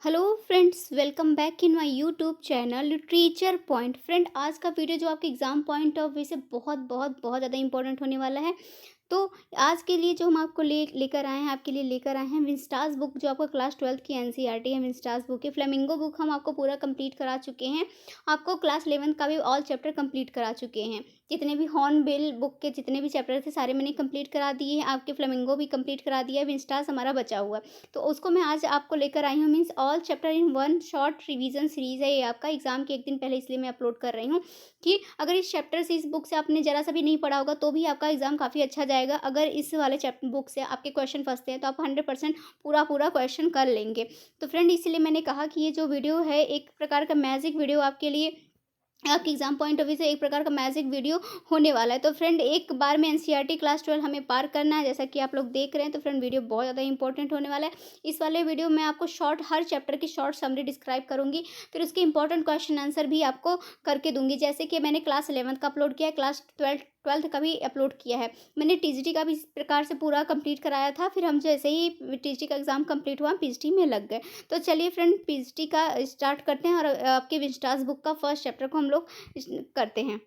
Hello friends, welcome back in my YouTube channel literature point. Friend, आज का video जो आपके एग्जाम पॉइंट ऑफ व्यू से बहुत बहुत बहुत ज़्यादा इंपॉर्टेंट होने वाला है। तो आज के लिए जो हम आपको लेकर आए हैं, आपके लिए लेकर आए हैं विंस्टास बुक, जो आपका क्लास 12th की एनसीईआरटी है। विंस्टास बुक है, फ्लेमिंगो बुक हम आपको पूरा कंप्लीट करा चुके हैं। आपको क्लास 11th का भी ऑल चैप्टर कंप्लीट करा चुके हैं। जितने भी हॉर्नबिल बुक के जितने भी चैप्टर थे सारे मैंने कंप्लीट करा दिए हैं। आपके फ्लेमिंगो भी कंप्लीट करा दिया है। विंस्टास हमारा बचा हुआ है, तो उसको मैं आज आपको लेकर आई हूँ। Means all chapter in one short revision series है ये आपका एग्जाम के एक दिन पहले, इसलिए मैं अपलोड कर रही हूँ कि अगर इस चैप्टर से, इस बुक से आपने जरा सा भी नहीं पढ़ा होगा तो भी आपका एग्जाम काफ़ी अच्छा जाएगा। अगर इस वाले चैप्टर बुक से आपके क्वेश्चन फंसते हैं तो आप 100% पूरा क्वेश्चन कर लेंगे। तो फ्रेंड, इसीलिए मैंने कहा कि ये जो वीडियो है एक प्रकार का मैजिक वीडियो आपके लिए, आपके एग्जाम पॉइंट ऑफ व्यू से एक प्रकार का मैजिक वीडियो होने वाला है। तो फ्रेंड, एक बार में एनसीईआरटी क्लास 12 हमें पार करना है, जैसा कि आप लोग देख रहे हैं। तो फ्रेंड, वीडियो बहुत ज़्यादा इंपॉर्टेंट होने वाला है। इस वाले वीडियो में आपको शॉर्ट, हर चैप्टर की शॉर्ट समरी डिस्क्राइब करूंगी, फिर उसके इंपॉर्टेंट क्वेश्चन आंसर भी आपको करके दूंगी। जैसे कि मैंने क्लास 11th का अपलोड किया है, क्लास 12th का भी अपलोड किया है। मैंने टीजीटी का भी इस प्रकार से पूरा कंप्लीट कराया था। फिर हम जैसे ही टीजीटी का एग्जाम कंप्लीट हुआ, पीजीटी में लग गए। तो चलिए फ्रेंड, पीजीटी का स्टार्ट करते हैं और आपके विंस्टास बुक का फर्स्ट चैप्टर को हम लोग करते हैं।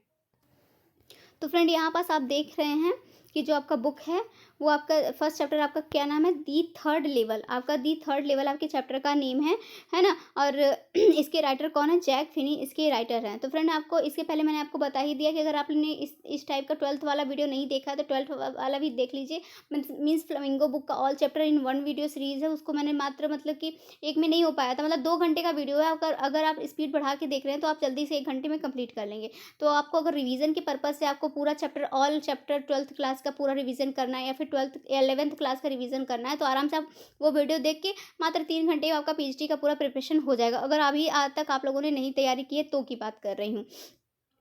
तो फ्रेंड, यहाँ पास आप देख रहे हैं कि जो आपका बुक है वो आपका फर्स्ट चैप्टर, आपका क्या नाम है, दी थर्ड लेवल। आपका दी थर्ड लेवल आपके चैप्टर का नेम है ना। और इसके राइटर कौन है, जैक फिनी इसके राइटर हैं। तो फ्रेंड, आपको इसके पहले मैंने आपको बता ही दिया कि अगर आपने इस टाइप का 12th वाला वीडियो नहीं देखा है तो 12th वाला भी देख लीजिए। मीन्स फ्लेमिंगो बुक का all chapter in one video series है। उसको मैंने मात्र मतलब कि एक में नहीं हो पाया था, मतलब 2 घंटे का वीडियो है। अगर आप स्पीड बढ़ा के देख रहे हैं तो आप जल्दी से 1 घंटे में कंप्लीट कर लेंगे। तो आपको अगर रिवीजन के पर्पज से आपको पूरा chapter, all chapter 12th class का पूरा रिवीजन करना है या फिर 11th क्लास का रिवीजन करना है, तो आराम से आप वो वीडियो देख के मात्र 3 घंटे में आपका पीएचडी का पूरा प्रिपरेशन हो जाएगा। अगर अभी आज तक आप लोगों ने नहीं तैयारी की है तो की बात कर रही हूँ।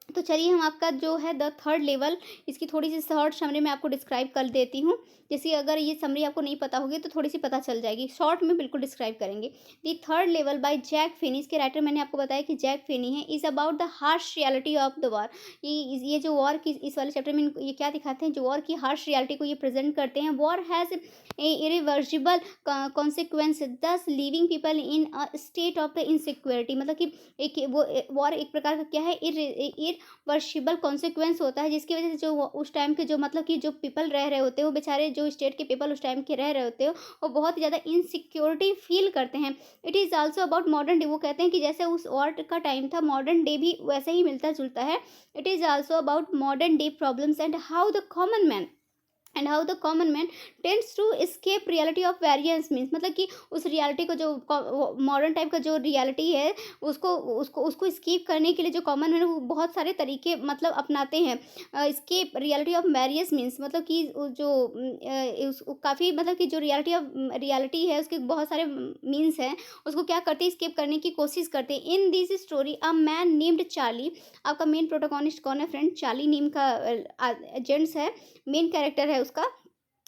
तो चलिए, हम आपका जो है द थर्ड लेवल, इसकी थोड़ी सी शॉर्ट समरी मैं आपको डिस्क्राइब कर देती हूँ। जैसे अगर ये समरी आपको नहीं पता होगी तो थोड़ी सी पता चल जाएगी, शॉर्ट में बिल्कुल डिस्क्राइब करेंगे। The third level by Jack Finney, इसके राइटर मैंने आपको बताया कि जैक फिनी है। Is about the harsh reality of the war. ये जो वॉर की, इस वाले चैप्टर में ये क्या दिखाते हैं, जो वॉर की हार्श रियलिटी को ये प्रेजेंट करते हैं। वॉर हैज़ इरिवर्सिबल कॉन्सिक्वेंस, दस living people in a state of the insecurity. मतलब कि एक वो वॉर एक प्रकार का क्या है, वर्शिबल कॉन्सिक्वेंस होता है, जिसकी वजह से जो उस टाइम के जो मतलब कि जो पीपल रह रहे होते हैं, वो बेचारे जो स्टेट के पीपल उस टाइम के रह रहे होते हो, वो बहुत ही ज़्यादा इनसिक्योरिटी फील करते हैं। It is also about modern day. वो कहते हैं कि जैसे उस वॉर का टाइम था, मॉडर्न डे भी वैसे ही मिलता जुलता है। It is also about modern day problems and how the common man tends to escape reality of variance. Means मतलब कि उस रियलिटी को, जो मॉडर्न टाइप का जो रियलिटी है, उसको उसको उसको स्कीप करने के लिए जो कॉमन मैन है वो बहुत सारे तरीके मतलब अपनाते हैं। Escape reality of various means मतलब कि जो काफ़ी मतलब कि जो रियलिटी है उसके बहुत सारे मीन्स हैं, उसको क्या करते हैं, स्केप करने की कोशिश करते हैं। In this story a man named Charlie, आपका मेन प्रोटोकॉनिस्ट कौन है फ्रेंड, चार्ली नेम का जेंट्स है, मेन कैरेक्टर है उसका।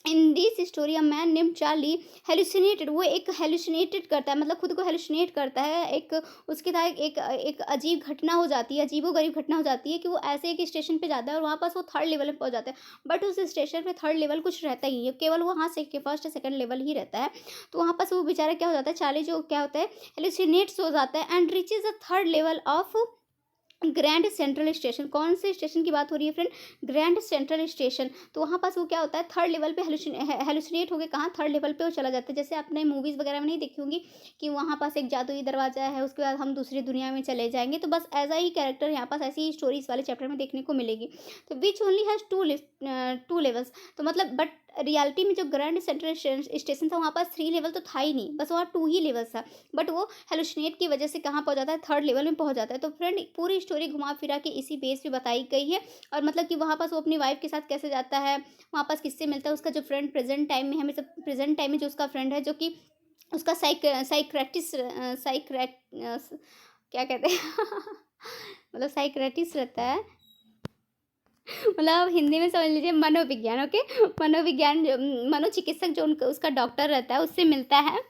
In this story a man name Charlie hallucinated, वो एक हेलुसिनेटेड करता है, मतलब खुद को हेलुसिनेट करता है। एक उसके साथ एक अजीब घटना हो जाती है, अजीबोगरीब घटना हो जाती है कि वो ऐसे एक स्टेशन पे जाता है और वहाँ पास वो थर्ड लेवल पे पहुँच जाता है। बट उस स्टेशन पे थर्ड लेवल कुछ रहता ही है, केवल वो वहाँ से फर्स्ट सेकंड लेवल ही रहता है। तो वहाँ पास वो बेचारा क्या हो जाता है, चार्ली जो क्या होता है, हेलुसिनेट्स हो जाता है and reaches a third level of grand central station. कौन से स्टेशन की बात हो रही है फ्रेंड, ग्रैंड सेंट्रल स्टेशन। तो वहाँ पास वो क्या होता है, थर्ड लेवल पे हेलुसिनेट होकर कहाँ, थर्ड लेवल पे वो चला जाता है। जैसे आपने मूवीज़ वगैरह में नहीं देखी होंगी कि वहाँ पास एक जादुई दरवाजा है, उसके बाद हम दूसरी दुनिया में चले जाएंगे। तो बस ऐसा ही कैरेक्टर यहाँ पास, ऐसी ही स्टोरी इस वाले चैप्टर में देखने को मिलेगी। तो which only has two levels. तो मतलब बट रियलिटी में जो ग्रैंड सेंट्रल स्टेशन था वहाँ पास 3 लेवल तो था ही नहीं, बस वहाँ 2 ही लेवल्स था। बट वो हेलुसिनेट की वजह से कहाँ पहुँच जाता है, थर्ड लेवल में पहुँच जाता है। तो फ्रेंड, पूरी स्टोरी घुमा फिरा के इसी बेस पे बताई गई है। और मतलब कि वहाँ पास वो अपनी वाइफ के साथ कैसे जाता है, वहाँ पास किससे मिलता है, उसका जो फ्रेंड प्रेजेंट टाइम में, हमें सब प्रेजेंट टाइम में जो उसका फ्रेंड है, जो कि उसका साइक्रेटिस्ट क्या कहते हैं मतलब साइक्रेटिस्ट रहता है, मतलब हिंदी में समझ लीजिए मनोविज्ञान। ओके, मनोविज्ञान मनोचिकित्सक जो उनका उसका डॉक्टर रहता है, उससे मिलता है।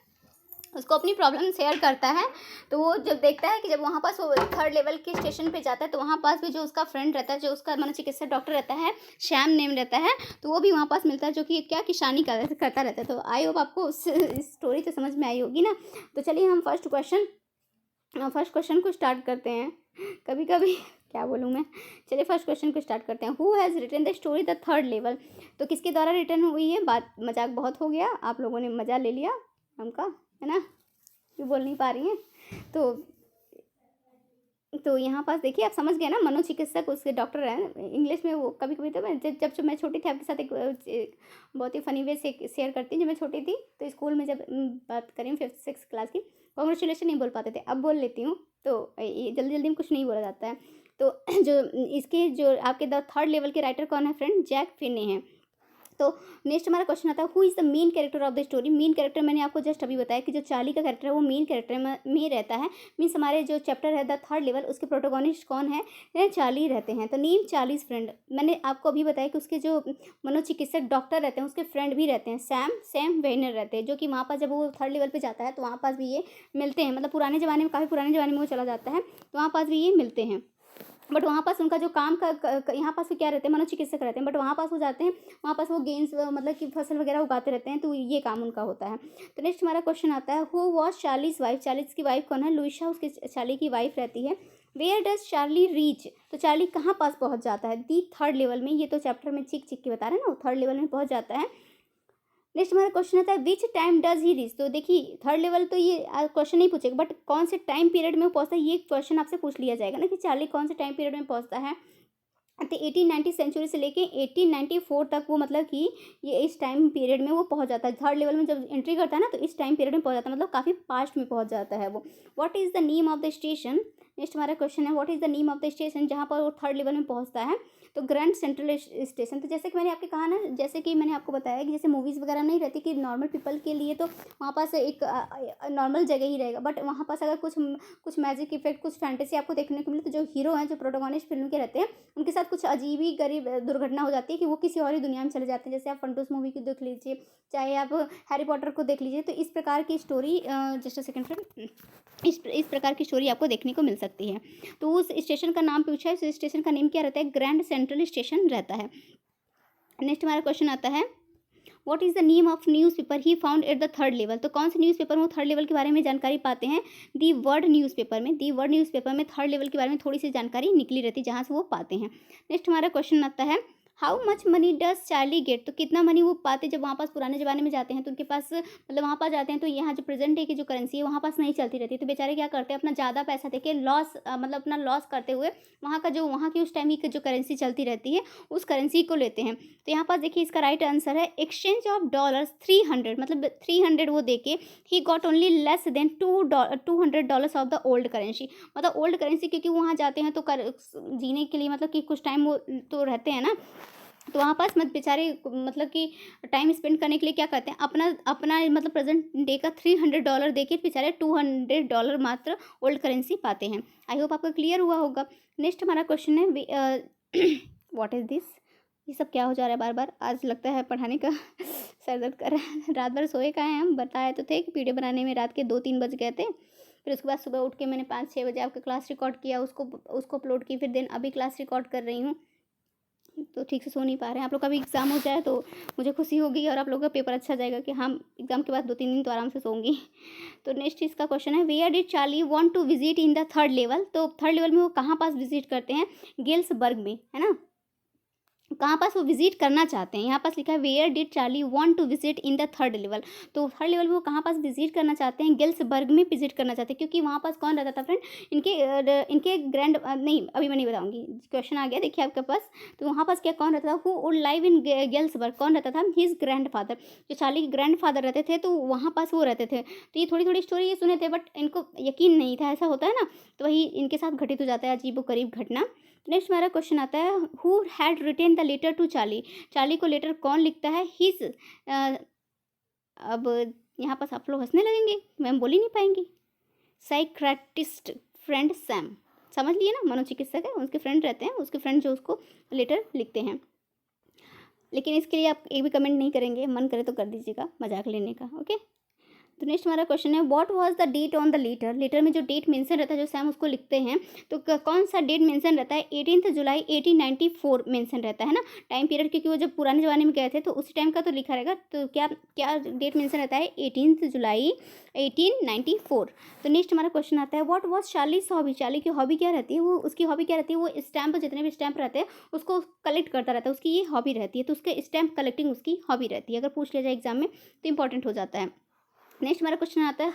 उसको अपनी प्रॉब्लम शेयर करता है। तो वो जब देखता है कि जब वहाँ पास वो 3rd लेवल के स्टेशन पे जाता है, तो वहाँ पास भी जो उसका फ्रेंड रहता है, जो उसका मनोचिकित्सक डॉक्टर रहता है, श्याम नेम रहता है, तो वो भी वहाँ पास मिलता है, जो कि क्या किसानी करता रहता है। तो आई होप आपको उस स्टोरी तो समझ में आई होगी ना। तो चलिए हम फर्स्ट क्वेश्चन को स्टार्ट करते हैं। कभी कभी क्या बोलूँ मैं। चलिए फर्स्ट क्वेश्चन को स्टार्ट करते हैं। Who has written the story the 3rd level. तो किसके द्वारा रिटर्न हुई है। बात मजाक बहुत हो गया, आप लोगों ने मज़ा ले लिया हमका, है ना, क्यों बोल नहीं पा रही हैं। तो यहाँ पास देखिए, आप समझ गए ना, मनोचिकित्सक उसके डॉक्टर हैं। इंग्लिश में वो कभी कभी तो मैं जब मैं छोटी थी आपके साथ एक बहुत ही फनी वे से शेयर करती हूँ। जब मैं छोटी थी तो स्कूल में जब बात करें 5th 6th क्लास की, कॉन्ग्रेचुलेशन नहीं बोल पाते थे, अब बोल लेती हूँ। तो ये जल्दी जल्दी में कुछ नहीं बोला जाता है। तो जो आपके 3rd लेवल के राइटर कौन है फ्रेंड, जैक फिने हैं। तो नेक्स्ट हमारा क्वेश्चन आता है, who is the main character of the story. Main character मैंने आपको जस्ट अभी बताया कि जो चार्ली का कैरेक्टर है वो मेन कैरेक्टर में रहता है। मीन्स हमारे जो चैप्टर है द 3rd लेवल, उसके प्रोटोगोनिस्ट कौन है, चार्ली रहते हैं। तो नेम चार्लीज फ्रेंड, मैंने आपको अभी बताया कि उसके जो मनोचिकित्सक डॉक्टर रहते हैं उसके फ्रेंड भी रहते हैं, सैम वेनर रहते हैं, जो कि वहाँ पास जब वो 3rd लेवल पर जाता है तो वहाँ पास भी ये मिलते हैं। मतलब पुराने ज़माने में, काफ़ी पुराने ज़माने में वो चला जाता है, तो वहाँ पास भी ये मिलते हैं। बट वहाँ पास उनका जो काम का यहाँ पास वो क्या रहते हैं, मनोचिकित्सक रहते हैं। बट वहाँ पास वो जाते हैं, वहाँ पास वो गेंस मतलब कि फसल वगैरह उगाते रहते हैं, तो ये काम उनका होता है। तो नेक्स्ट हमारा क्वेश्चन आता है, who was Charlie's wife. Charlie's की वाइफ कौन है, लुइसा उसके चार्ली की वाइफ रहती है। Where does Charlie reach. तो चार्ली कहाँ पास पहुँच जाता है, दी 3rd लेवल में। ये तो चैप्टर में चिक के बता रहे हैं ना, वो 3rd लेवल में पहुँच जाता है। नेक्स्ट हमारा क्वेश्चन आता है, which time does he reach. तो देखिए 3rd लेवल तो ये क्वेश्चन नहीं पूछेगा, बट कौन से टाइम पीरियड में वो पहुंचता है, ये क्वेश्चन आपसे पूछ लिया जाएगा ना, कि चार्ली कौन से टाइम पीरियड में पहुंचता है। तो 1890 सेंचुरी से लेके 1894 तक वो, मतलब कि ये इस टाइम पीरियड में वो पहुंच जाता है। 3rd लेवल में जब एंट्री करता है ना, तो इस टाइम पीरियड में पहुंच जाता है, मतलब काफ़ी पास्ट में पहुंच जाता है वो। What is the name of the station. Next हमारा क्वेश्चन है, what is the name of the station जहाँ पर वो 3rd लेवल में पहुंचता है। तो ग्रैंड सेंट्रल स्टेशन। तो जैसे कि मैंने आपको कहा ना, जैसे कि मैंने आपको बताया कि जैसे मूवीज़ वगैरह नहीं रहती कि नॉर्मल पीपल के लिए तो वहाँ पास एक नॉर्मल जगह ही रहेगा, बट वहाँ पास अगर कुछ मैजिक इफेक्ट, कुछ फैंटेसी आपको देखने को मिले, तो जो हीरो हैं, जो प्रोटोगोनिस्ट फिल्म के रहते हैं, उनके साथ कुछ अजीब ही गरीब दुर्घटना हो जाती है कि वो किसी और ही दुनिया में चले जाते हैं। जैसे आप फंटूस मूवी को देख लीजिए, चाहे आप हैरी पॉटर को देख लीजिए। तो इस प्रकार की story, just a second friend, इस प्रकार की स्टोरी आपको देखने को मिल सकती है। तो उस स्टेशन का नाम पूछा है, उस स्टेशन का नेम क्या रहता है, ग्रैंड सेंट्रल स्टेशन रहता है। नेक्स्ट हमारा क्वेश्चन आता है, what is the name of newspaper he found at the 3rd level. तो कौन से न्यूज़पेपर में वो 3rd लेवल के बारे में जानकारी पाते हैं, दी वर्ड न्यूज़पेपर में। दी वर्ड न्यूज़पेपर में 3rd लेवल के बारे में थोड़ी सी जानकारी निकली रहती है, जहाँ से वो पाते हैं। नेक्स्ट हमारा क्वेश्चन आता है, how much money does Charlie get. तो कितना मनी वो पाते जब वहाँ पास पुराने ज़माने में जाते हैं, तो उनके पास मतलब वहाँ पास जाते हैं तो यहाँ जो प्रेजेंट डे की जो करेंसी है वहाँ पास नहीं चलती रहती, तो बेचारे क्या करते हैं, अपना ज़्यादा पैसा देके लॉस मतलब अपना लॉस करते हुए वहाँ की उस टाइम की जो करेंसी चलती रहती है उस करेंसी को लेते हैं। तो यहाँ पास देखिए इसका राइट आंसर है, एक्सचेंज ऑफ डॉलर्स 300, मतलब 300 वो देके he got only less than $200 of the old currency. मतलब ओल्ड करेंसी, क्योंकि वहाँ जाते हैं तो जीने के लिए, मतलब कि कुछ टाइम वो तो रहते हैं ना, तो वहाँ पास मत बेचारे मतलब कि टाइम स्पेंड करने के लिए क्या करते हैं, अपना मतलब प्रेजेंट डे का $300 देके बेचारे $200 मात्र ओल्ड करेंसी पाते हैं। आई होप आपको क्लियर हुआ होगा। नेक्स्ट हमारा क्वेश्चन है, व्हाट इज़ दिस। ये सब क्या हो जा रहा है बार बार, आज लगता है पढ़ाने का सर दर्द कर रहा है। रात भर सोए कहाँ हैं हम, बताए तो थे कि वीडियो बनाने में रात के 2-3 बज गए थे। फिर उसके बाद सुबह उठ के मैंने 5-6 बजे आपका क्लास रिकॉर्ड किया, उसको अपलोड की, फिर दिन अभी क्लास रिकॉर्ड कर रही हूँ। तो ठीक से सो नहीं पा रहे हैं। आप लोग का भी एग्ज़ाम हो जाए तो मुझे खुशी होगी, और आप लोग का पेपर अच्छा जाएगा कि हम एग्ज़ाम के बाद 2-3 दिन तो आराम से सोऊंगी। तो नेक्स्ट इसका क्वेश्चन है, where did Charlie want to visit in the 3rd level. तो 3rd लेवल में वो कहाँ पास विजिट करते हैं, गेल्सबर्ग में, है ना, कहाँ पास वो विजिट करना चाहते हैं। यहाँ पास लिखा है, where did Charlie want to visit in the 3rd level. तो 3rd लेवल में वो कहाँ पास विजिट करना चाहते हैं, गेल्सबर्ग में विजिट करना चाहते हैं, क्योंकि वहाँ पास कौन रहता था फ्रेंड, इनके ग्रैंड नहीं, अभी मैं नहीं बताऊंगी, क्वेश्चन आ गया देखिए आपके पास। तो वहाँ पास क्या कौन रहता था, who would live in Galesburg, कौन रहता था, हिज ग्रैंड फादर। जो चार्ली के ग्रैंड फादर रहते थे तो वहाँ पास वो रहते थे। तो ये थोड़ी थोड़ी स्टोरी ये सुने थे, बट इनको यकीन नहीं था, ऐसा होता है ना, तो वही इनके साथ घटित हो जाता है अजीबो गरीब घटना। नेक्स्ट हमारा क्वेश्चन आता है, who had written the letter to Charlie. Charlie को लेटर कौन लिखता है, हिज। अब यहाँ पास आप लोग हंसने लगेंगे, मैम बोल ही नहीं पाएंगी। साइक्रेटिस्ट फ्रेंड सैम, समझ लिए ना, मनोचिकित्सक है, उसके फ्रेंड रहते हैं, उसके फ्रेंड जो उसको लेटर लिखते हैं। लेकिन इसके लिए आप एक भी कमेंट नहीं करेंगे, मन करे तो कर दीजिएगा, मजाक लेने का, ओके। तो नेक्स्ट हमारा क्वेश्चन है what was the date on the letter. Letter में जो डेट मेंशन रहता है जो सैम उसको लिखते हैं तो कौन सा डेट मेंशन रहता है? 18 जुलाई 1894 मेंशन रहता है ना टाइम पीरियड, क्योंकि वो जब पुराने ज़माने में गए थे तो उसी टाइम का तो लिखा रहेगा। तो क्या क्या डेट मेंशन रहता है? 18 जुलाई 1894। तो नेक्स्ट हमारा क्वेश्चन आता है what was Charlie's hobby. Charlie की हॉबी क्या रहती है? वो उसकी हॉबी क्या रहती है? वो स्टैम्प, जितने भी स्टैम्प रहते हैं उसको कलेक्ट करता रहता है, उसकी ये हॉबी रहती है। तो उसके स्टैम्प कलेक्टिंग उसकी हॉबी रहती है। अगर पूछ लिया जाए एग्जाम में तो इंपॉर्टेंट हो जाता है। नेक्स्ट हमारा क्वेश्चन आता है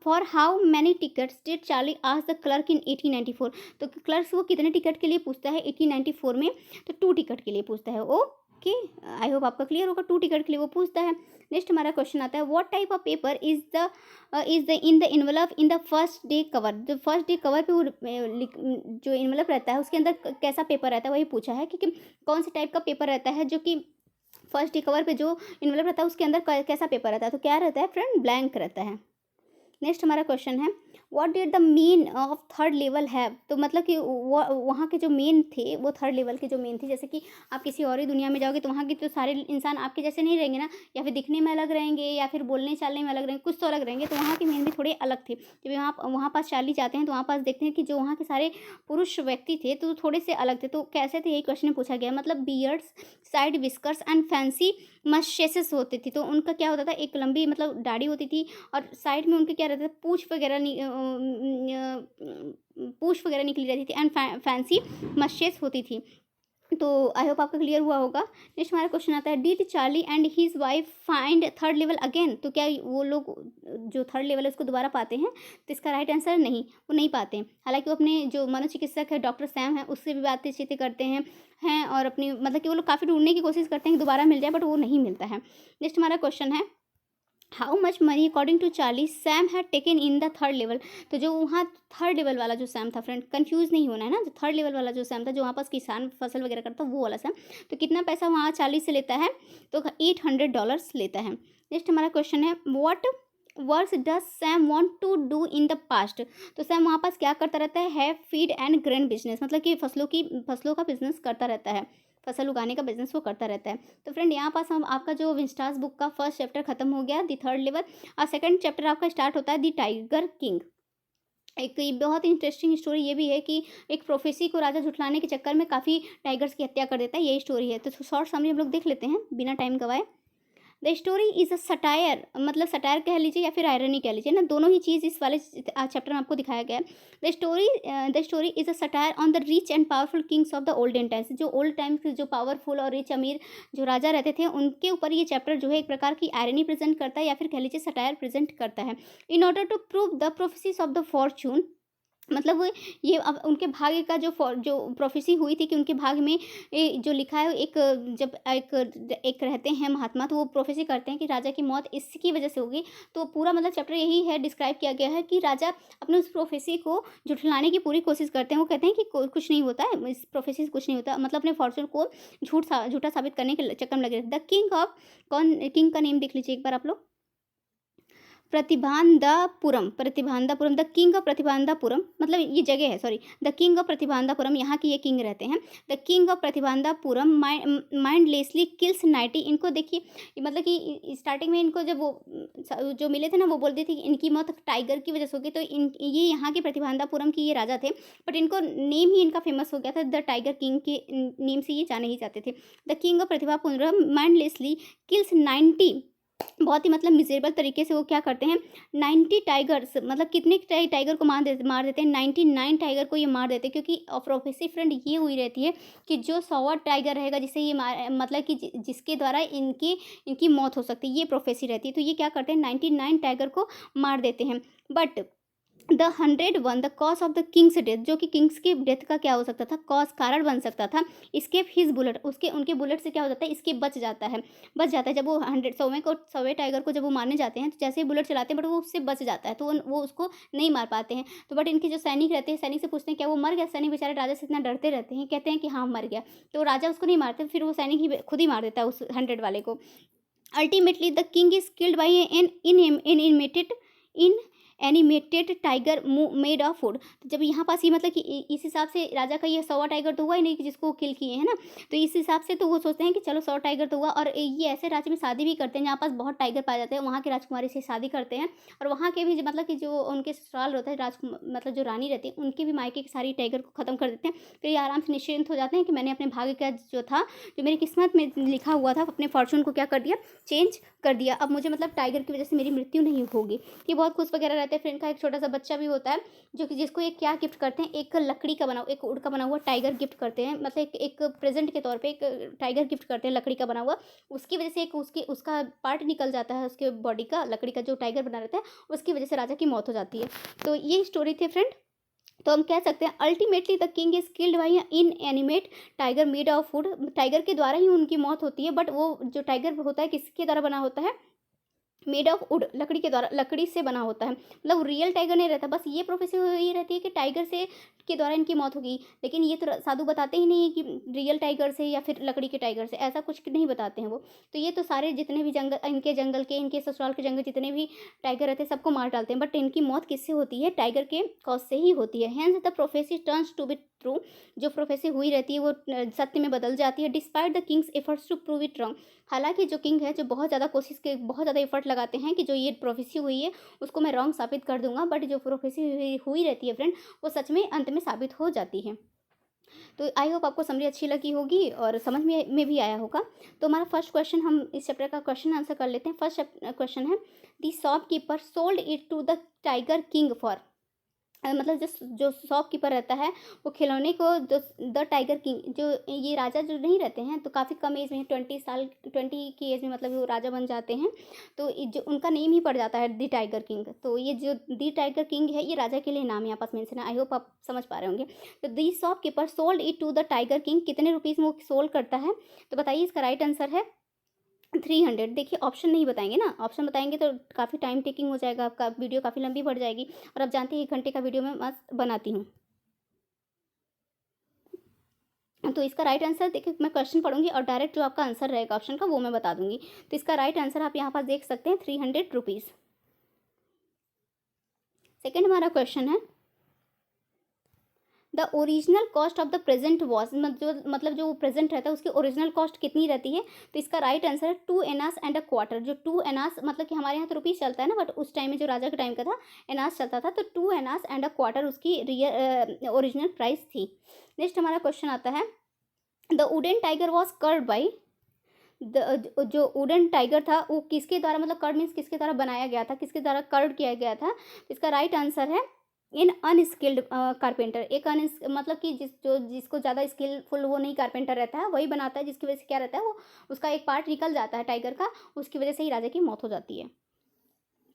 for how many tickets did Charlie आज द क्लर्क इन 1894। तो क्लर्क वो कितने टिकट के लिए पूछता है 1894 में? तो 2 टिकट के लिए पूछता है। ओके, आई होप आपका क्लियर होगा, 2 टिकट के लिए वो पूछता है। नेक्स्ट हमारा क्वेश्चन आता है what type of paper is the in the envelope in the first day cover. जो फर्स्ट डे कवर पे वो जो इन्वेलप रहता है उसके अंदर कैसा पेपर रहता है वही पूछा है कि कौन से टाइप का पेपर रहता है जो कि फर्स्ट डे कवर पे जो इन्वेलप रहता है उसके अंदर कैसा पेपर रहता है? तो क्या रहता है फ्रेंड? ब्लैंक रहता है। नेक्स्ट हमारा क्वेश्चन है what did the main of third level have. तो मतलब कि वहाँ के जो मेन थे वो थर्ड लेवल के जो मेन थे, जैसे कि आप किसी और ही दुनिया में जाओगे तो वहाँ के तो सारे इंसान आपके जैसे नहीं रहेंगे ना, या फिर दिखने में अलग रहेंगे या फिर बोलने चालने में अलग रहेंगे, कुछ तो अलग रहेंगे। तो वहाँ के मेन भी थोड़े अलग थे। जब वहाँ पास चार्ली जाते हैं तो वहाँ पास देखते हैं कि जो वहाँ के सारे पुरुष व्यक्ति थे तो थोड़े से अलग थे। तो कैसे थे यही क्वेश्चन में पूछा गया। मतलब beards, side whiskers and fancy moustaches होती थी। तो उनका क्या होता था? एक लंबी मतलब दाढ़ी होती थी और साइड में उनके क्या रहता था? पूछ वगैरह निकली रहती थी एंड फैंसी मस्टेस होती थी। तो आई होप आपका क्लियर हुआ होगा। नेक्स्ट हमारा क्वेश्चन आता है did Charlie and his wife find third level again. तो क्या वो लोग जो थर्ड लेवल है उसको दोबारा पाते हैं? तो इसका राइट आंसर नहीं, वो नहीं पाते हैं। हालांकि वो अपने जो मनोचिकित्सक है डॉक्टर सैम है उससे भी बातचीत करते हैं और अपनी मतलब कि वो लोग काफ़ी ढूंढने की कोशिश करते हैं कि दोबारा मिल जाए, बट वो नहीं मिलता है। नेक्स्ट हमारा क्वेश्चन है how much money according to Charlie Sam had taken in the third level. तो जो वहाँ थर्ड लेवल वाला जो सैम था, फ्रेंड कंफ्यूज नहीं होना है ना, जो थर्ड लेवल वाला जो सैम था जो वहाँ पास किसान फसल वगैरह करता वो वाला सैम, तो कितना पैसा वहाँ चार्ली से लेता है? तो $800 लेता है। नेक्स्ट हमारा क्वेश्चन है what works does Sam want to do in the past. तो सैम वहाँ पास क्या करता रहता है? फीड एंड ग्रेन बिजनेस, मतलब कि फसलों का बिजनेस करता रहता है, फसल उगाने का बिजनेस वो करता रहता है। तो फ्रेंड यहाँ पास हम आपका जो विंस्टास बुक का फर्स्ट चैप्टर खत्म हो गया दी थर्ड लेवल, और सेकंड चैप्टर आपका स्टार्ट होता है दी टाइगर किंग। एक ये बहुत इंटरेस्टिंग स्टोरी ये भी है कि एक प्रोफेसी को राजा झुठलाने के चक्कर में काफ़ी टाइगर्स की हत्या कर देता है, यही स्टोरी है। तो शॉर्ट समरी हम लोग देख लेते हैं बिना टाइम गवाए। The story is a satire, मतलब सटायर कह लीजिए या फिर आयरनी कह लीजिए ना, दोनों ही चीज़ इस वाले चैप्टर में आपको दिखाया गया है। The story is a satire on the rich and powerful Kings of the olden times. जो ओल्ड टाइम्स के जो पावरफुल और रिच अमीर जो राजा रहते थे उनके ऊपर ये चैप्टर जो है एक प्रकार की आयरनी प्रेजेंट करता है या फिर कह लीजिए सटायर प्रेजेंट करता है। In order to prove the prophecies of the fortune, मतलब वो ये अब उनके भाग्य का जो प्रोफेसी हुई थी कि उनके भाग्य में जो लिखा है एक जब एक रहते हैं महात्मा तो वो प्रोफेसी करते हैं कि राजा की मौत इसकी वजह से होगी। तो पूरा मतलब चैप्टर यही है, डिस्क्राइब किया गया है कि राजा अपने उस प्रोफेसी को झुठलाने की पूरी कोशिश करते हैं। वो कहते हैं कि कुछ नहीं होता है, इस प्रोफेसी से कुछ नहीं होता, मतलब अपने फॉर्चून को झूठा साबित करने के चक्कर में लगे रहते। द किंग ऑफ किंग का नेम देख लीजिए एक बार आप लोग, Pratibandapuram. The king of Pratibandapuram, मतलब ये जगह है, sorry, the king of Pratibandapuram, यहाँ की ये किंग रहते हैं। The king of Pratibandapuram mindlessly kills 90। इनको देखिए मतलब कि स्टार्टिंग में इनको जब वो जो मिले थे ना वो बोलते थे कि इनकी मौत टाइगर की वजह से होगी। तो ये यहाँ के प्रतिभानंदापुरम की ये राजा थे, बट इनको नेम ही इनका फेमस हो गया था, द टाइगर किंग के नेम से ये जाने ही जाते थे। The king of Pratibandapuram mindlessly kills 90, बहुत ही मतलब मिजेबल तरीके से वो क्या करते हैं 90 टाइगर्स, मतलब कितने टाइगर को मार देते हैं 99 टाइगर को ये मार देते हैं। क्योंकि प्रोफेसी फ्रेंड ये हुई रहती है कि जो 100वां टाइगर रहेगा जिसे ये मतलब कि जिसके द्वारा इनकी मौत हो सकती है, ये प्रोफेसी रहती है। तो ये क्या करते हैं 99 टाइगर को मार देते हैं। But the 101 the cause of the Kings death, जो कि किंग्स की डेथ का क्या हो सकता था, कॉज कारण बन सकता था, स्केप हिज बुलेट, उनके बुलेट से क्या हो जाता है, स्केप बच जाता है। जब वो 100वें टाइगर को जब वो मारने जाते हैं तो जैसे ही बुलेट चलाते हैं बट वो उससे बच जाता है, तो वो उसको नहीं मार पाते हैं। तो बट इनके जो सैनिक रहते हैं, सैनिक से पूछते हैं क्या वो मर गया। सैनिक बेचारे राजा से इतना डरते रहते हैं, कहते हैं कि हाँ मर गया। तो राजा उसको नहीं मारते, फिर वो सैनिक ही खुद ही मार देता है उस 100 वाले को। Ultimately the king is killed by an inanimated animated tiger made of wood. तो जब यहाँ पास ये मतलब कि इस हिसाब से राजा का ये 100वां टाइगर तो हुआ ही नहीं कि जिसको किल किए हैं ना, तो इस हिसाब से तो वो सोचते हैं कि चलो 100 टाइगर तो हुआ। और ये ऐसे राज्य में शादी भी करते हैं जहाँ पास बहुत टाइगर पाए जाते हैं, वहाँ के राजकुमारी से शादी करते हैं। और वहाँ के भी मतलब कि जो उनके ससुराल होता है मतलब जो रानी रहती है, उनके भी मायके की सारी टाइगर को ख़त्म कर देते हैं। फिर ये आराम से निश्चिंत हो जाते हैं कि मैंने अपने भाग्य का जो था, जो मेरी किस्मत में लिखा हुआ था, अपने फॉर्चून को क्या कर दिया, चेंज कर दिया। अब मुझे मतलब टाइगर की वजह से मेरी मृत्यु नहीं होगी। ये बहुत खुश वगैरह रहते हैं। फ्रेंड का एक छोटा सा बच्चा भी होता है जो कि जिसको एक क्या गिफ्ट करते हैं, एक लकड़ी का बना, एक वुड का बना हुआ टाइगर गिफ्ट करते हैं, मतलब एक प्रेजेंट के तौर पे एक टाइगर गिफ्ट करते हैं लकड़ी का बना हुआ। उसकी वजह से एक उसका पार्ट निकल जाता है उसके बॉडी का, लकड़ी का जो टाइगर बना रहता है, उसकी वजह से राजा की मौत हो जाती है। तो ये स्टोरी थी फ्रेंड। तो हम कह सकते हैं ultimately the king is killed by in animate tiger made of would. Tiger के द्वारा ही उनकी मौत होती है, बट वो जो टाइगर होता है किसके द्वारा बना होता है, मेड ऑफ वुड, लकड़ी के द्वारा, लकड़ी से बना होता है। मतलब रियल टाइगर नहीं रहता। बस ये प्रोफेसी ये रहती है कि टाइगर से के द्वारा इनकी मौत होगी, लेकिन ये तो साधु बताते ही नहीं है कि रियल टाइगर से या फिर लकड़ी के टाइगर से, ऐसा कुछ नहीं बताते हैं वो। तो ये तो सारे जितने भी जंगल के इनके ससुराल के जंगल जितने भी टाइगर रहते हैं सबको मार डालते हैं, बट इनकी मौत किससे होती है, टाइगर के कॉज से ही होती है। Hence the prophecy turns to be true. जो प्रोफेसी हुई रहती है वो सत्य में बदल जाती है, despite the king's efforts to prove it wrong. हालांकि जो किंग है, जो बहुत ज़्यादा कोशिश के बहुत ज़्यादा एफर्ट लगाते हैं कि जो ये प्रोफेसी हुई है उसको मैं रॉन्ग साबित कर दूंगा, बट जो प्रोफेसी हुई रहती है फ्रेंड, वो सच में अंत में साबित हो जाती है। तो आई होप आपको समरी अच्छी लगी होगी और समझ में भी आया होगा। तो हमारा फर्स्ट क्वेश्चन, हम इस चैप्टर का क्वेश्चन आंसर कर लेते हैं। फर्स्ट क्वेश्चन है, the shopkeeper sold it to the tiger king for. मतलब जो शॉपकीपर रहता है वो खिलौने को जो द टाइगर किंग, जो ये राजा जो नहीं रहते हैं तो काफ़ी कम एज में 20 की एज में मतलब वो राजा बन जाते हैं, तो जो उनका नेम ही पड़ जाता है द टाइगर किंग। तो ये जो द टाइगर किंग है ये राजा के लिए नाम यहाँ पास मेंशन है। आई होप आप समझ पा रहे होंगे। तो the shopkeeper sold it to the tiger king, कितने रुपीज़ में वो सोल्ड करता है, तो बताइए। इसका राइट आंसर है 300। देखिए ऑप्शन नहीं बताएंगे ना, ऑप्शन बताएंगे तो काफ़ी टाइम टेकिंग हो जाएगा, आपका वीडियो काफ़ी लंबी बढ़ जाएगी, और आप जानते हैं 1 घंटे का वीडियो मैं मस्त बनाती हूँ। तो इसका राइट आंसर देखिए, मैं क्वेश्चन पढ़ूंगी और डायरेक्ट जो आपका आंसर रहेगा ऑप्शन का वो मैं बता दूंगी। तो इसका राइट आंसर आप यहाँ पर देख सकते हैं 300 रुपीज़। सेकेंड हमारा क्वेश्चन है, the original cost of the present was, मतलब जो प्रेजेंट रहता है उसकी ओरिजिनल कॉस्ट कितनी रहती है, तो इसका राइट आंसर है 2 एनास एंड अ क्वार्टर। जो 2 एनास मतलब कि हमारे यहाँ तो रुपीज़ चलता है ना, बट उस टाइम में जो राजा के टाइम का था एनास चलता था, तो 2 एनास एंड अ क्वार्टर उसकी ओरिजिनल प्राइस थी। नेक्स्ट हमारा क्वेश्चन आता है, the wooden tiger was carved by, जो वुडन टाइगर था वो किसके द्वारा, मतलब कर्ड मीन्स किसके द्वारा बनाया गया था, किसके द्वारा कर्ड किया गया था, तो इसका राइट आंसर है इन अनस्किल्ड कारपेंटर। एक मतलब कि जिसको ज़्यादा स्किलफुल वो नहीं कारपेंटर रहता है वही बनाता है, जिसकी वजह से क्या रहता है वो उसका एक पार्ट निकल जाता है टाइगर का, उसकी वजह से ही राजा की मौत हो जाती है।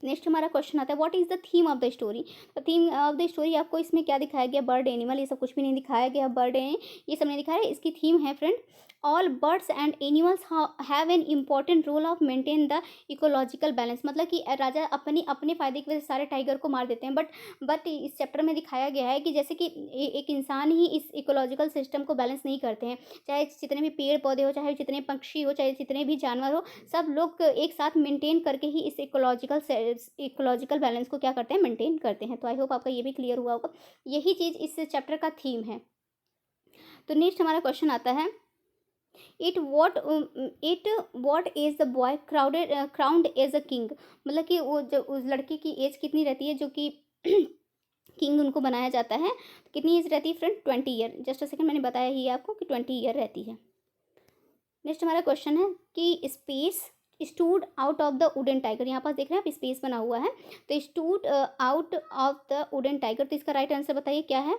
नेक्स्ट हमारा क्वेश्चन आता है, what is the theme of the story. तो थीम ऑफ द स्टोरी आपको इसमें क्या दिखाया गया, बर्ड एनिमल, ये सब कुछ भी नहीं दिखाया गया, बर्ड ये सब नहीं दिखाया है। इसकी थीम है friend, all birds and animals have an important role of maintain the ecological balance. मतलब कि राजा अपने फ़ायदे की वजह से सारे टाइगर को मार देते हैं, बट इस चैप्टर में दिखाया गया है कि जैसे कि एक इंसान ही इस इकोलॉजिकल सिस्टम को बैलेंस नहीं करते हैं। चाहे जितने भी पेड़ पौधे हो, चाहे जितने पक्षी हो, चाहे जितने भी जानवर हो, सब लोग एक साथ मेंटेन करके ही इस इकोलॉजिकल बैलेंस को क्या करते हैं, मेंटेन करते हैं। तो आई होप आपका ये भी क्लियर हुआ होगा, यही चीज़ इस चैप्टर का थीम है। तो नेक्स्ट हमारा क्वेश्चन आता है, at what age the boy crowned as a king. मतलब कि वो जो उस लड़के की एज कितनी रहती है जो कि किंग उनको बनाया जाता है, कितनी एज रहती है friend, 20 year. Just a second, मैंने बताया ही आपको कि 20 ईयर रहती है। नेक्स्ट हमारा क्वेश्चन है कि space stood out of the wooden tiger. यहाँ पास देख रहे हैं आप स्पेस बना हुआ है, तो stood out of the wooden tiger, तो इसका राइट आंसर बताइए क्या है।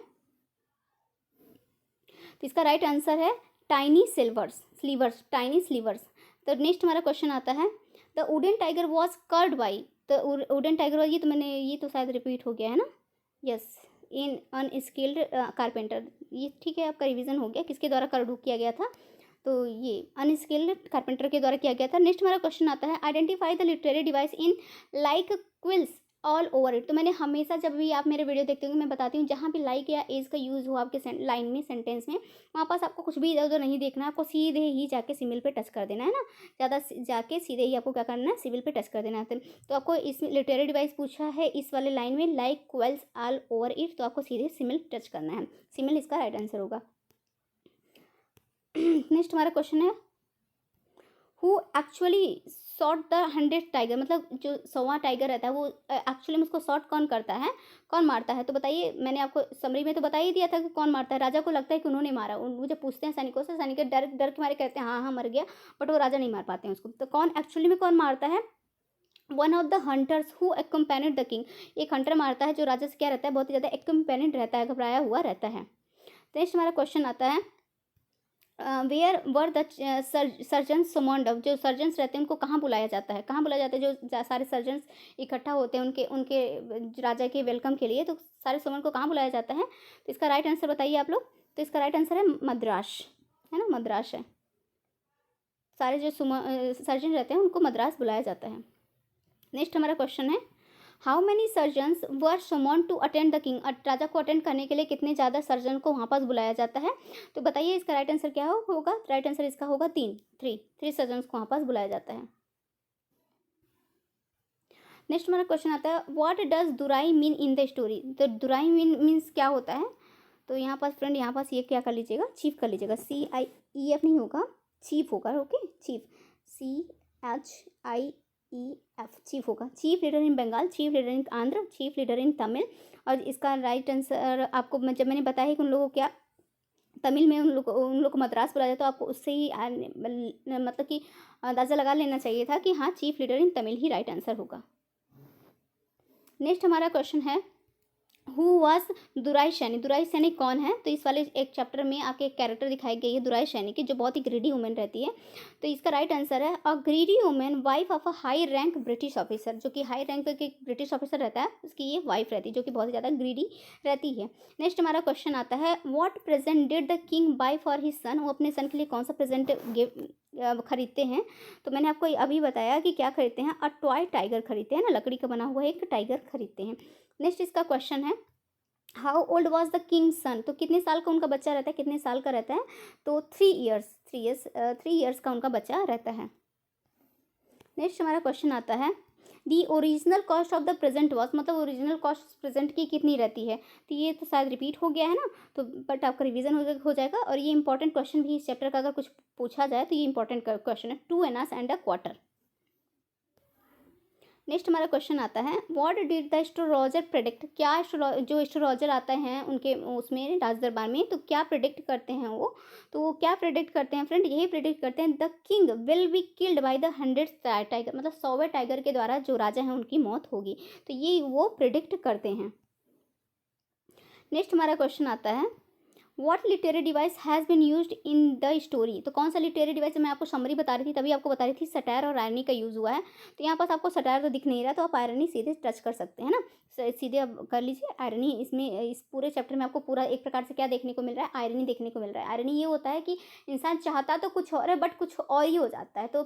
तो इसका राइट आंसर है टाइनी स्लीवर्स, टाइनी स्लीवर्स। तो नेक्स्ट हमारा क्वेश्चन आता है, the wooden tiger was carved by, तो वुडन टाइगर, ये तो शायद रिपीट हो गया है ना, यस, इन अनस्किल्ड कारपेंटर। ये ठीक है, आपका रिवीजन हो गया, किसके द्वारा कर्ड किया गया था, तो ये अनस्किल्ड कारपेंटर के द्वारा किया गया था। नेक्स्ट हमारा क्वेश्चन आता है, identify the literary device in like quills all over it. तो मैंने हमेशा जब भी आप मेरे वीडियो देखते होंगे मैं बताती हूँ, जहाँ भी लाइक या इज़ का यूज़ हो आपके लाइन में, सेंटेंस में, वहाँ पास आपको कुछ भी इधर उधर नहीं देखना है, आपको सीधे ही जाके सिमिल पे टच कर देना है ना। जाके सीधे ही आपको क्या करना है, सिमिल पे टच कर देना है। तो आपको इसमें लिटरेरी डिवाइस पूछा है इस वाले लाइन में, लाइक क्वेल्स ऑल ओवर इट, तो आपको सीधे सिमिल टच करना है। सिमिल इसका राइट आंसर होगा। नेक्स्ट हमारा क्वेश्चन है, who actually shot the 100 tiger, मतलब जो 100वां टाइगर रहता है वो एक्चुअली में उसको शॉट कौन करता है, कौन मारता है? तो बताइए, मैंने आपको समरी में तो बता ही दिया था कि कौन मारता है। राजा को लगता है कि उन्होंने मारा, वो जब पूछते हैं सैनिकों से, सैनिक डर डर के मारे कहते हैं हाँ हाँ मर गया, बट वो राजा नहीं मार पाते हैं उसको। तो कौन एक्चुअली में कौन मारता है? One of the hunters who accompanied the king, एक हंटर मारता है जो राजा से क्या रहता है, बहुत ही ज़्यादा एक्म्पेनिड रहता है, घबराया हुआ रहता है। नेक्स्ट हमारा क्वेश्चन आता है, वेयर वर द सर्जन्स समॉन्ड, जो सर्जन्स रहते हैं उनको कहाँ बुलाया जाता है, कहाँ बुलाया जाता है? जो सारे सर्जन्स इकट्ठा होते हैं उनके उनके राजा के वेलकम के लिए, तो सारे समन को कहाँ बुलाया जाता है? तो इसका राइट आंसर बताइए आप लोग। तो इसका राइट आंसर है मद्रास, है ना, मद्रास है। सारे जो सर्जन रहते हैं उनको मद्रास बुलाया जाता है। नेक्स्ट हमारा क्वेश्चन है, how many surgeons were summoned to attend the king, राजा को अटेंड करने के लिए कितने ज़्यादा सर्जन को वहाँ पास बुलाया जाता है? तो बताइए इसका राइट आंसर क्या होगा? राइट आंसर इसका होगा थ्री सर्जन्स को वहाँ पास बुलाया जाता है। नेक्स्ट हमारा क्वेश्चन आता है, what does Durai mean in the story, तो दुराई मीन्स क्या होता है? तो यहाँ पास फ्रेंड, यहाँ पास ये क्या कर लीजिएगा, चीफ कर लीजिएगा, CIEF नहीं होगा, चीफ होगा, ओके, चीफ, CHIEF, चीफ होगा। Chief leader in Bengal, chief leader in Andhra, chief leader in Tamil. और इसका राइट आंसर आपको जब मैंने बताया कि उन लोगों को क्या तमिल में उन लोग को मद्रास बुलाया जाए, तो आपको उससे ही मतलब कि अंदाज़ा लगा लेना चाहिए था कि हाँ, chief leader in Tamil he right answer होगा। नेक्स्ट हमारा क्वेश्चन है, हु वाज दुराई सैनी, दुराई सैनी कौन है? तो इस वाले एक चैप्टर में आपके एक कैरेक्टर दिखाई गई है दुराई सैनी की, जो बहुत ही ग्रीडी वुमेन रहती है। तो इसका राइट आंसर है, a greedy women wife of a high rank British officer, जो कि हाई रैंक के ब्रिटिश ऑफिसर रहता है उसकी ये वाइफ रहती है, जो कि बहुत ही ज़्यादा ग्रीडी रहती है। नेक्स्ट हमारा क्वेश्चन आता है, what present did the king bye for his son, वो अपने सन के लिए कौन सा प्रेजेंट खरीदते हैं? तो मैंने आपको अभी बताया कि क्या खरीदते हैं, अ टॉय टाइगर खरीदते हैं ना, लकड़ी का बना हुआ एक टाइगर खरीदते हैं। नेक्स्ट इसका क्वेश्चन है, how old was the king son, तो कितने साल का उनका बच्चा रहता है, कितने साल का रहता है? तो 3 ईयर्स का उनका बच्चा रहता है। नेक्स्ट हमारा क्वेश्चन आता है, the original cost of the present was, मतलब ओरिजिनल कॉस्ट प्रेजेंट की कितनी रहती है? तो ये तो शायद रिपीट हो गया है ना, तो बट आपका रिवीजन हो जाएगा। और ये इंपॉर्टेंट क्वेश्चन भी इस चैप्टर का अगर कुछ पूछा जाए तो ये इंपॉर्टेंट क्वेश्चन है, 2 Anas and a quarter. Next हमारा क्वेश्चन आता है, what did the astrologer predict, क्या जो एस्ट्रोलॉजर आते हैं उनके उसमें राज दरबार में, तो क्या प्रेडिक्ट करते हैं वो? तो वो क्या प्रेडिक्ट करते हैं फ्रेंड? यही प्रेडिक्ट करते हैं, the king will be killed by the 100th tiger, मतलब 100वें टाइगर के द्वारा जो राजा हैं उनकी मौत होगी, तो ये वो प्रेडिक्ट करते हैं। नेक्स्ट हमारा क्वेश्चन आता है, what literary device has been used in the story, तो कौन सा लिटरेरी डिवाइस, मैं आपको समरी बता रही थी तभी आपको बता रही थी सटायर और आयरनी का यूज़ हुआ है। तो यहाँ पास आपको सटायर तो दिख नहीं रहा, तो आप आयरनी सीधे टच कर सकते हैं ना, सीधे अब कर लीजिए आयरनी। इसमें इस पूरे चैप्टर में आपको पूरा एक प्रकार से क्या देखने को मिल रहा है, आयरनी देखने को मिल रहा है। आयरनी ये होता है कि इंसान चाहता तो कुछ और है बट कुछ और ही हो जाता है, तो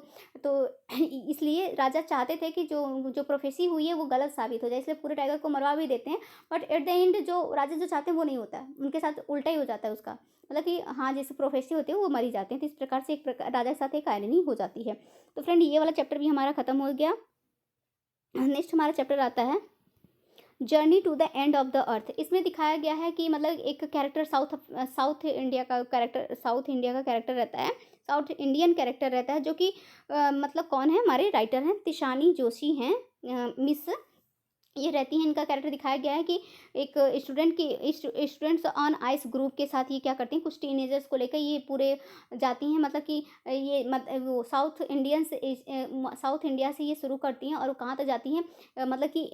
इसलिए राजा चाहते थे कि जो प्रोफेसी हुई है वो गलत साबित हो जाए, इसलिए पूरे टाइगर को मरवा भी देते हैं, बट एट द एंड जो राजा जो चाहते हैं वो नहीं होता है, उनके साथ उल्टा ही हो जाता है उसका, मतलब कि हाँ, जैसे प्रोफेसी होती है वो मरी जाते हैं। तो इस प्रकार से राजा के साथ एक आयरनी हो जाती है। तो फ्रेंड ये वाला चैप्टर भी हमारा खत्म हो गया। नेक्स्ट हमारा चैप्टर आता है, journey to the end of the earth. इसमें दिखाया गया है कि मतलब एक कैरेक्टर साउथ इंडिया का कैरेक्टर रहता है, साउथ इंडियन कैरेक्टर रहता है, जो कि मतलब कौन है, हमारे राइटर हैं तिशानी जोशी हैं, मिस ये रहती हैं। इनका कैरेक्टर दिखाया गया है कि एक स्टूडेंट्स ऑन आइस ग्रुप के साथ ये क्या करती हैं, कुछ टीनेजर्स को लेकर ये पूरे जाती हैं, मतलब कि ये वो साउथ इंडिया से ये शुरू करती हैं और वो कहाँ तक जाती हैं, मतलब कि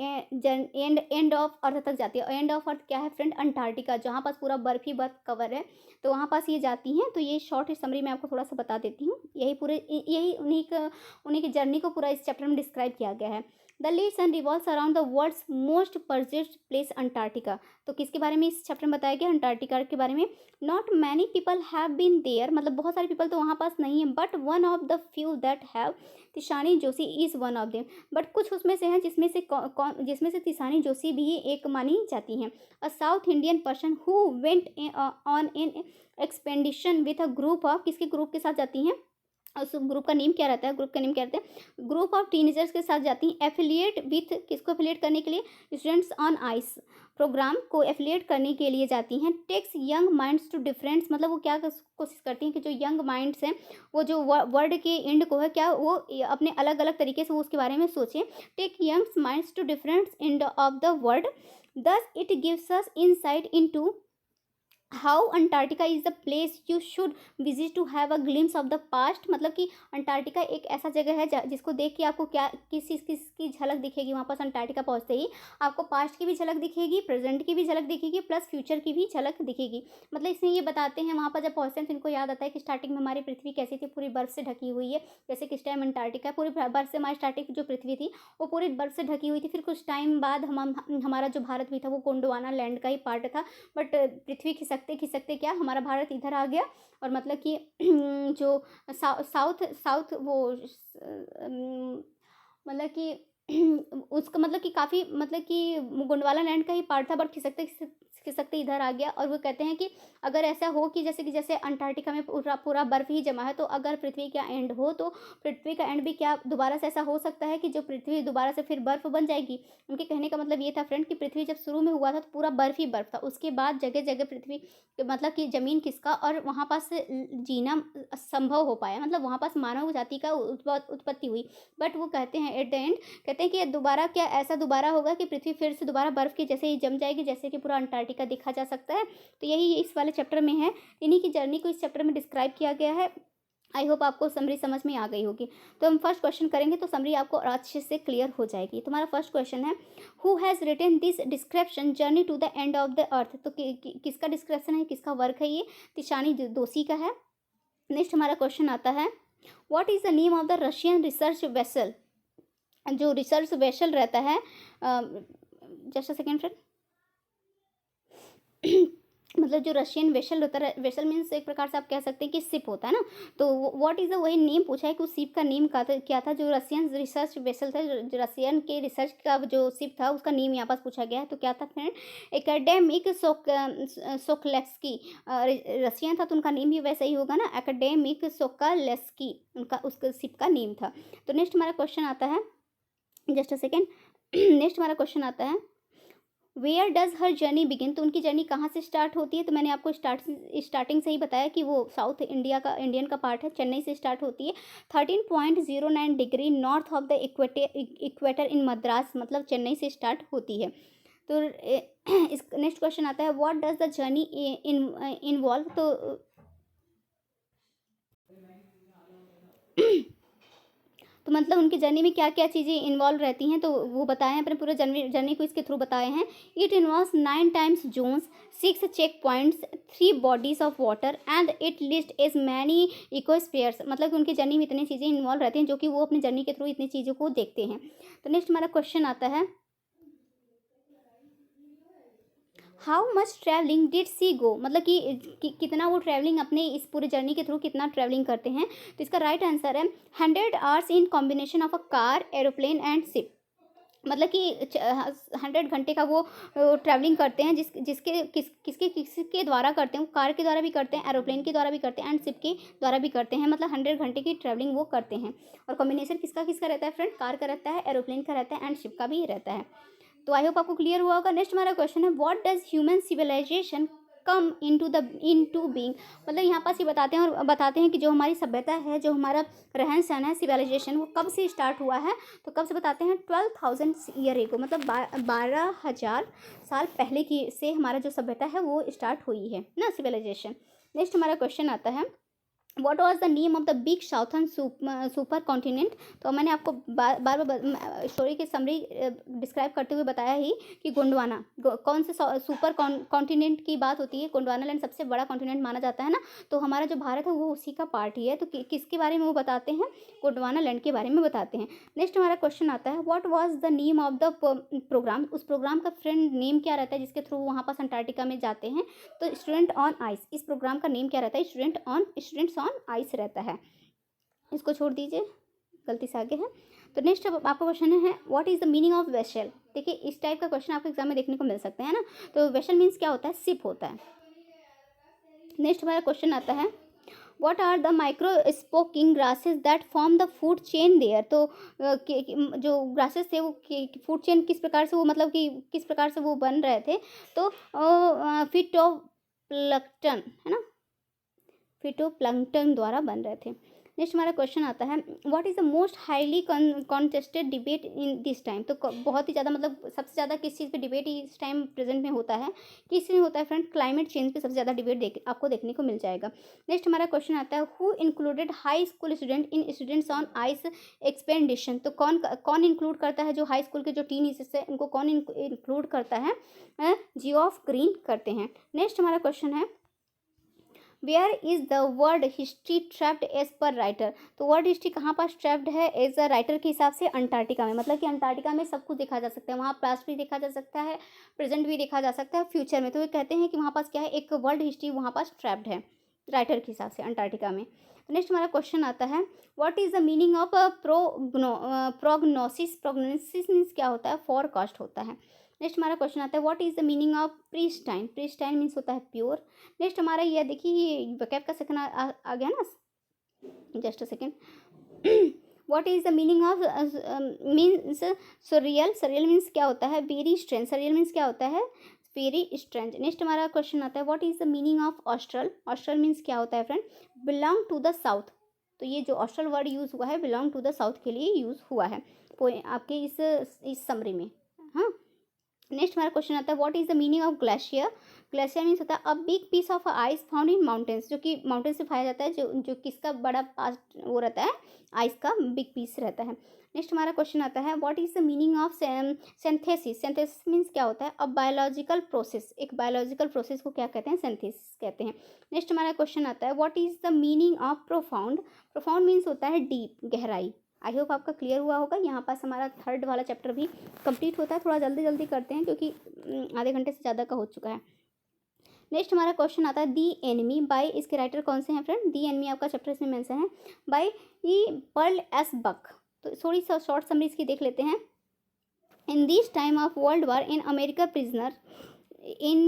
एंड ऑफ अर्थ तक जाती है। एंड ऑफ अर्थ क्या है फ्रेंड, अंटार्कटिका, जहाँ पास पूरा बर्फ ही बर्फ कवर है, तो वहाँ पास ये जाती हैं। तो ये शॉर्ट समरी मैं आपको थोड़ा सा बता देती हूँ, यही उन्हीं की जर्नी को पूरा इस चैप्टर में डिस्क्राइब किया गया है। The late sun revolves around the world's most purest place Antarctica. तो किसके बारे में इस चैप्टर में बताया गया? अंटार्कटिका के बारे में। Not many people have been there, मतलब बहुत सारे पीपल तो वहाँ पास नहीं है, but one of the few that have, Tishani Joshi is one of them, but कुछ उसमें से हैं जिसमें से तिशानी जोशी भी एक मानी जाती हैं। A South Indian person who went on an expedition with a group of, किसके ग्रुप के साथ जाती हैं? उस ग्रुप का नेम क्या रहता है? ग्रुप का नेम क्या रहता है? ग्रुप ऑफ टीनेजर्स के साथ जाती हैं। एफिलिएट विथ, किसको एफिलिएट करने के लिए? स्टूडेंट्स ऑन आइस प्रोग्राम को एफिलिएट करने के लिए जाती हैं। Takes young minds to difference, मतलब वो क्या कोशिश करती हैं कि जो यंग माइंड्स हैं वो जो वर्ड के एंड को है क्या वो अपने अलग अलग तरीके से वो उसके बारे में सोचें। Take young minds to difference end of the world, thus it gives us insight into how Antarctica is the place you should visit to have a glimpse of the past, मतलब कि अंटार्कटिका एक ऐसा जगह है जिसको देख के आपको क्या किस चीज़ की झलक दिखेगी? वहाँ पास अंटार्कटिका पहुँचते ही आपको पास्ट की भी झलक दिखेगी, प्रेजेंट की भी झलक दिखेगी, प्लस फ्यूचर की भी झलक दिखेगी। मतलब इसमें ये बताते हैं वहाँ पर जब पहुँचते हैं तो इनको याद आता है कि स्टार्टिंग में हमारी पृथ्वी कैसी थी, पूरी बर्फ से ढकी हुई है। जैसे किस टाइम अंटार्कटिका पूरी बर्फ से, हमारी स्टार्टिंग जो पृथ्वी थी वो पूरी बर्फ से ढकी हुई थी। फिर कुछ टाइम बाद हमारा जो भारत भी था वो गोंडवाना लैंड का ही पार्ट था, बट पृथ्वी खिसकते खिसकते क्या हमारा भारत इधर आ गया, और मतलब कि जो साउथ साउथ वो मतलब कि उसका मतलब कि काफ़ी मतलब कि गोंडवाना लैंड का ही पार्ट था, बट खिसकते खिसकते इधर आ गया। और वो कहते हैं कि अगर ऐसा हो कि जैसे अंटार्कटिका में पूरा पूरा बर्फ़ ही जमा है, तो अगर पृथ्वी का एंड हो तो पृथ्वी का एंड भी क्या दोबारा से ऐसा हो सकता है कि जो पृथ्वी दोबारा से फिर बर्फ़ बन जाएगी। उनके कहने का मतलब ये था फ्रेंड कि पृथ्वी जब शुरू में हुआ था तो पूरा बर्फ़ ही बर्फ़ था, उसके बाद जगह जगह पृथ्वी मतलब कि ज़मीन खिसका और वहाँ पास जीना संभव हो पाया, मतलब वहाँ पास मानव जाति का उत्पत्ति हुई। बट वो कहते हैं एट द एंड, कहते हैं कि दोबारा क्या ऐसा दोबारा होगा कि पृथ्वी फिर से दोबारा बर्फ़ की जैसे ही जम जाएगी, जैसे कि पूरा अंटार्कटिका देखा जा सकता है। तो यही इस वाले चैप्टर में है, इन्हीं की जर्नी को इस चैप्टर में डिस्क्राइब किया गया है। आई होप आपको समरी समझ में आ गई होगी। तो हम फर्स्ट क्वेश्चन करेंगे तो समरी आपको अच्छे से क्लियर हो जाएगी। तुम्हारा फर्स्ट क्वेश्चन है, who has written this description journey to the end of the earth. तो किसका डिस्क्रिप्शन है, किसका वर्क है ये? तिशानी दोशी का है। नेक्स्ट हमारा क्वेश्चन आता है, what is the name of the Russian research vessel. जो रिसर्च वेसल रहता है, जस्ट अ सेकेंड फ्रेंड, मतलब जो रशियन वेसल होता है, वेसल मीन्स एक प्रकार से आप कह सकते हैं कि शिप होता है ना। तो व्हाट इज़ द वही नेम पूछा है कि उस शिप का नेम क्या था? जो रशियन रिसर्च वेसल था, जो रशियन के रिसर्च का जो शिप था उसका नेम यहाँ पास पूछा गया है। तो क्या था फ्रेंड? एकेडेमिक सोकलेस्की। रशियन था तो उनका नेम भी वैसा ही होगा ना, एकेडेमिक सोकालेस्की उनका उसका शिप का नेम था। तो नेक्स्ट हमारा क्वेश्चन आता है, जस्ट अ सेकेंड, नेक्स्ट हमारा क्वेश्चन आता है, where does her journey begin. तो उनकी जर्नी कहाँ से स्टार्ट होती है? तो मैंने आपको स्टार्टिंग से ही बताया कि वो साउथ इंडियन का पार्ट है, चेन्नई से स्टार्ट होती है। 13.09 degree north of the equator in Madras, मतलब चेन्नई से स्टार्ट होती है। तो इस नेक्स्ट क्वेश्चन आता है, what does the journey involve. तो मतलब उनकी जर्नी में क्या क्या चीज़ें इन्वॉल्व रहती हैं तो वो बताए हैं, अपने पूरे जर्नी को इसके थ्रू बताए हैं। It involves 9 times zones, 6 check points, 3 bodies of water and it lists as many ecospheres. मतलब कि उनकी जर्नी में इतनी चीज़ें इन्वॉल्व रहती हैं जो कि वो अपनी जर्नी के थ्रू इतनी चीज़ों को देखते हैं। तो नेक्स्ट हमारा क्वेश्चन आता है, हाउ मच ट्रैवलिंग डिड सी गो। मतलब कि कितना वो ट्रैवलिंग अपने इस पूरे जर्नी के थ्रू कितना ट्रैवलिंग करते हैं। तो इसका राइट आंसर है 100 hours in combination of a car, aeroplane and ship. मतलब कि 100 घंटे का वो ट्रैवलिंग करते हैं, किसके द्वारा करते हैं? वो कार के द्वारा भी करते हैं, एरोप्लेन के द्वारा भी करते हैं एंड शिप के द्वारा भी करते हैं। मतलब 100 घंटे की ट्रैवलिंग वो करते हैं। और कॉम्बिनेशन किसका किसका रहता है फ्रेंड? कार का रहता है, एरोप्लेन का रहता है एंड शिप का भी रहता है। तो आई होप आपको क्लियर हुआ होगा। नेक्स्ट हमारा क्वेश्चन है, what does human civilisation come into being. मतलब यहाँ पास ये बताते हैं कि जो हमारी सभ्यता है, जो हमारा रहन सहन है, सिविलाइजेशन, वो कब से स्टार्ट हुआ है। तो कब से बताते हैं? 12,000 ईयर एगो, मतलब 12,000 साल पहले की से हमारा जो सभ्यता है वो स्टार्ट हुई है ना, सिविलाइजेशन। नेक्स्ट हमारा क्वेश्चन आता है, what was the name of the big southern super continent. तो मैंने आपको बार बार स्टोरी की समरी डिस्क्राइब करते हुए बताया ही कि गोंडवाना कौन से सुपर कॉन्टिनेंट की बात होती है। गोंडवाना लैंड सबसे बड़ा कॉन्टिनेंट माना जाता है ना, तो हमारा जो भारत है वो उसी का पार्ट ही है। तो किसके बारे में वो बताते हैं, गोंडवाना लैंड के बारे में बताते हैं। नेक्स्ट हमारा क्वेश्चन आता है, what was the name of the programme. उस प्रोग्राम का फ्रेंड नेम क्या रहता है जिसके थ्रू वहाँ पास अंटार्कटिका में जाते हैं। तो स्टूडेंट ऑन आइस, इस प्रोग्राम का नेम क्या रहता है, स्टूडेंट्स ऑन आइस रहता है। इसको छोड़ दीजिए, गलती से आगे है। तो नेक्स्ट अब आपका क्वेश्चन है, what is the meaning of vessel. देखिए इस टाइप का क्वेश्चन आपको एग्जाम में देखने को मिल सकते हैं ना। तो वेसल मीन्स क्या होता है, शिप होता है। नेक्स्ट हमारा क्वेश्चन आता है, what are the microscopic grasses that form the food chain there. तो जो ग्रासेस थे वो फूड चेन किस प्रकार से वो मतलब कि किस प्रकार से वो बन रहे थे। तो फिटोप्लैंक्टन है ना, फिटोप्लैंक्टन द्वारा बन रहे थे। नेक्स्ट हमारा क्वेश्चन आता है, what is the most highly contested debate in this time. तो बहुत ही ज़्यादा मतलब सबसे ज़्यादा किस चीज़ पे डिबेट इस टाइम प्रेजेंट में होता है, किस में होता है फ्रेंड, क्लाइमेट चेंज पे सबसे ज़्यादा डिबेट आपको देखने को मिल जाएगा। नेक्स्ट हमारा क्वेश्चन आता है, who included high school student in students on ice expedition. तो कौन इंक्लूड करता है, जो हाई स्कूल के जो टीनेजर्स है उनको कौन इंक्लूड करता है, जियो ऑफ ग्रीन करते हैं। नेक्स्ट हमारा क्वेश्चन है, where is the word history trapped as per writer. तो वर्ड हिस्ट्री कहाँ पर ट्रैप्ड है एज अ राइटर के हिसाब से, अंटार्कटिका में। मतलब कि अंटार्कटिका में सब कुछ देखा जा सकता है, वहाँ पास्ट भी देखा जा सकता है, प्रेजेंट भी देखा जा सकता है, फ्यूचर में। तो ये कहते हैं कि वहाँ पास क्या है, एक वर्ल्ड हिस्ट्री वहाँ पास ट्रैप्ड है राइटर के हिसाब से अंटार्कटिका में। नेक्स्ट हमारा क्वेश्चन आता है, what is the meaning of prognosis. Prognosis means क्या होता है, फोरकास्ट होता है। नेक्स्ट हमारा क्वेश्चन आता है, what is the meaning of pristine. Pristine means होता है प्योर। नेक्स्ट हमारा ये देखिए, ये वोकैब का सेकंड आ गया ना, just a second. What is the meaning of means surreal. Surreal means क्या होता है, वेरी स्ट्रेंज। सरियल मीन्स क्या होता है, वेरी स्ट्रेंज। नेक्स्ट हमारा क्वेश्चन आता है, what is the meaning of austral. Austral means क्या होता है friend, belong to the south. तो ये जो ऑस्ट्रल वर्ड यूज़ हुआ है बिलोंग टू द साउथ के लिए यूज़ हुआ है आपके इस समरी में। हाँ, नेक्स्ट हमारा क्वेश्चन आता है, what is the meaning of glacier. Glacier means होता है a big piece of ice found in mountains. जो कि माउंटेन्स से पाया जाता है, जो किसका बड़ा पास वो रहता है, आइस का बिग पीस रहता है। नेक्स्ट हमारा क्वेश्चन आता है, what is the meaning of synthesis. Synthesis means क्या होता है, अ बायोलॉजिकल प्रोसेस। एक बायोलॉजिकल प्रोसेस को क्या कहते हैं, सिंथेसिस कहते हैं। नेक्स्ट हमारा क्वेश्चन आता है, what is the meaning of profound. Profound means होता है डीप, गहराई। आई होप आपका क्लियर हुआ होगा। यहाँ पास हमारा थर्ड वाला चैप्टर भी कंप्लीट होता है। थोड़ा जल्दी जल्दी करते हैं क्योंकि आधे घंटे से ज़्यादा का हो चुका है। नेक्स्ट हमारा क्वेश्चन आता है, दी एनिमी बाय, इसके राइटर कौन से हैं फ्रेंड, दी एनिमी आपका चैप्टर इसमें मेंशन है, बाय ई पर्ल एस बक। तो थोड़ी सा शॉर्ट समरी इसकी देख लेते हैं। In this time of world war in America prisoner in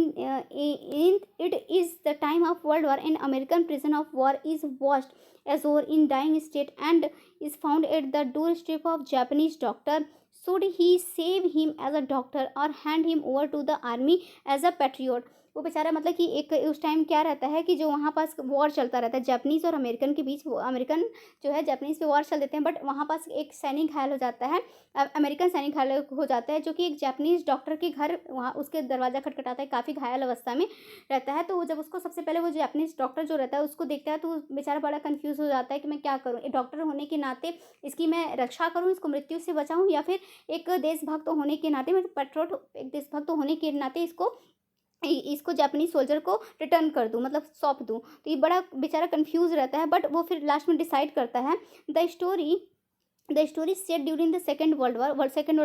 it is the time of world war in American prison of war is watched ashore in dying state and is found at the doorstep of Japanese doctor. Should he save him as a doctor or hand him over to the army as a patriot। वो बेचारा मतलब कि एक उस time क्या रहता है कि जो वहाँ पास वॉर चलता रहता है जापानीज़ और अमेरिकन के बीच। अमेरिकन जो है जापानीज़ पे वॉर चल देते हैं, बट वहाँ पास एक सैनिक घायल हो जाता है, अमेरिकन सैनिक घायल हो जाता है, जो कि एक जापानीज़ डॉक्टर के घर वहाँ उसके दरवाज़ा खटखटाता है, काफ़ी घायल अवस्था में रहता है। तो जब उसको सबसे पहले वो जापानीज़ डॉक्टर जो रहता है उसको देखता है तो बेचारा बड़ा कन्फ्यूज़ हो जाता है कि मैं क्या करूँ, डॉक्टर होने के नाते इसकी मैं रक्षा करूँ, इसको मृत्यु से बचाऊँ, या फिर एक देशभक्त होने के नाते, मैं पेट्रोट एक देशभक्त होने के नाते इसको जापानीज सोल्जर को रिटर्न कर दूँ, मतलब सौंप दूँ। तो ये बड़ा बेचारा कंफ्यूज रहता है, बट वो फिर लास्ट में डिसाइड करता है। The story set during the second world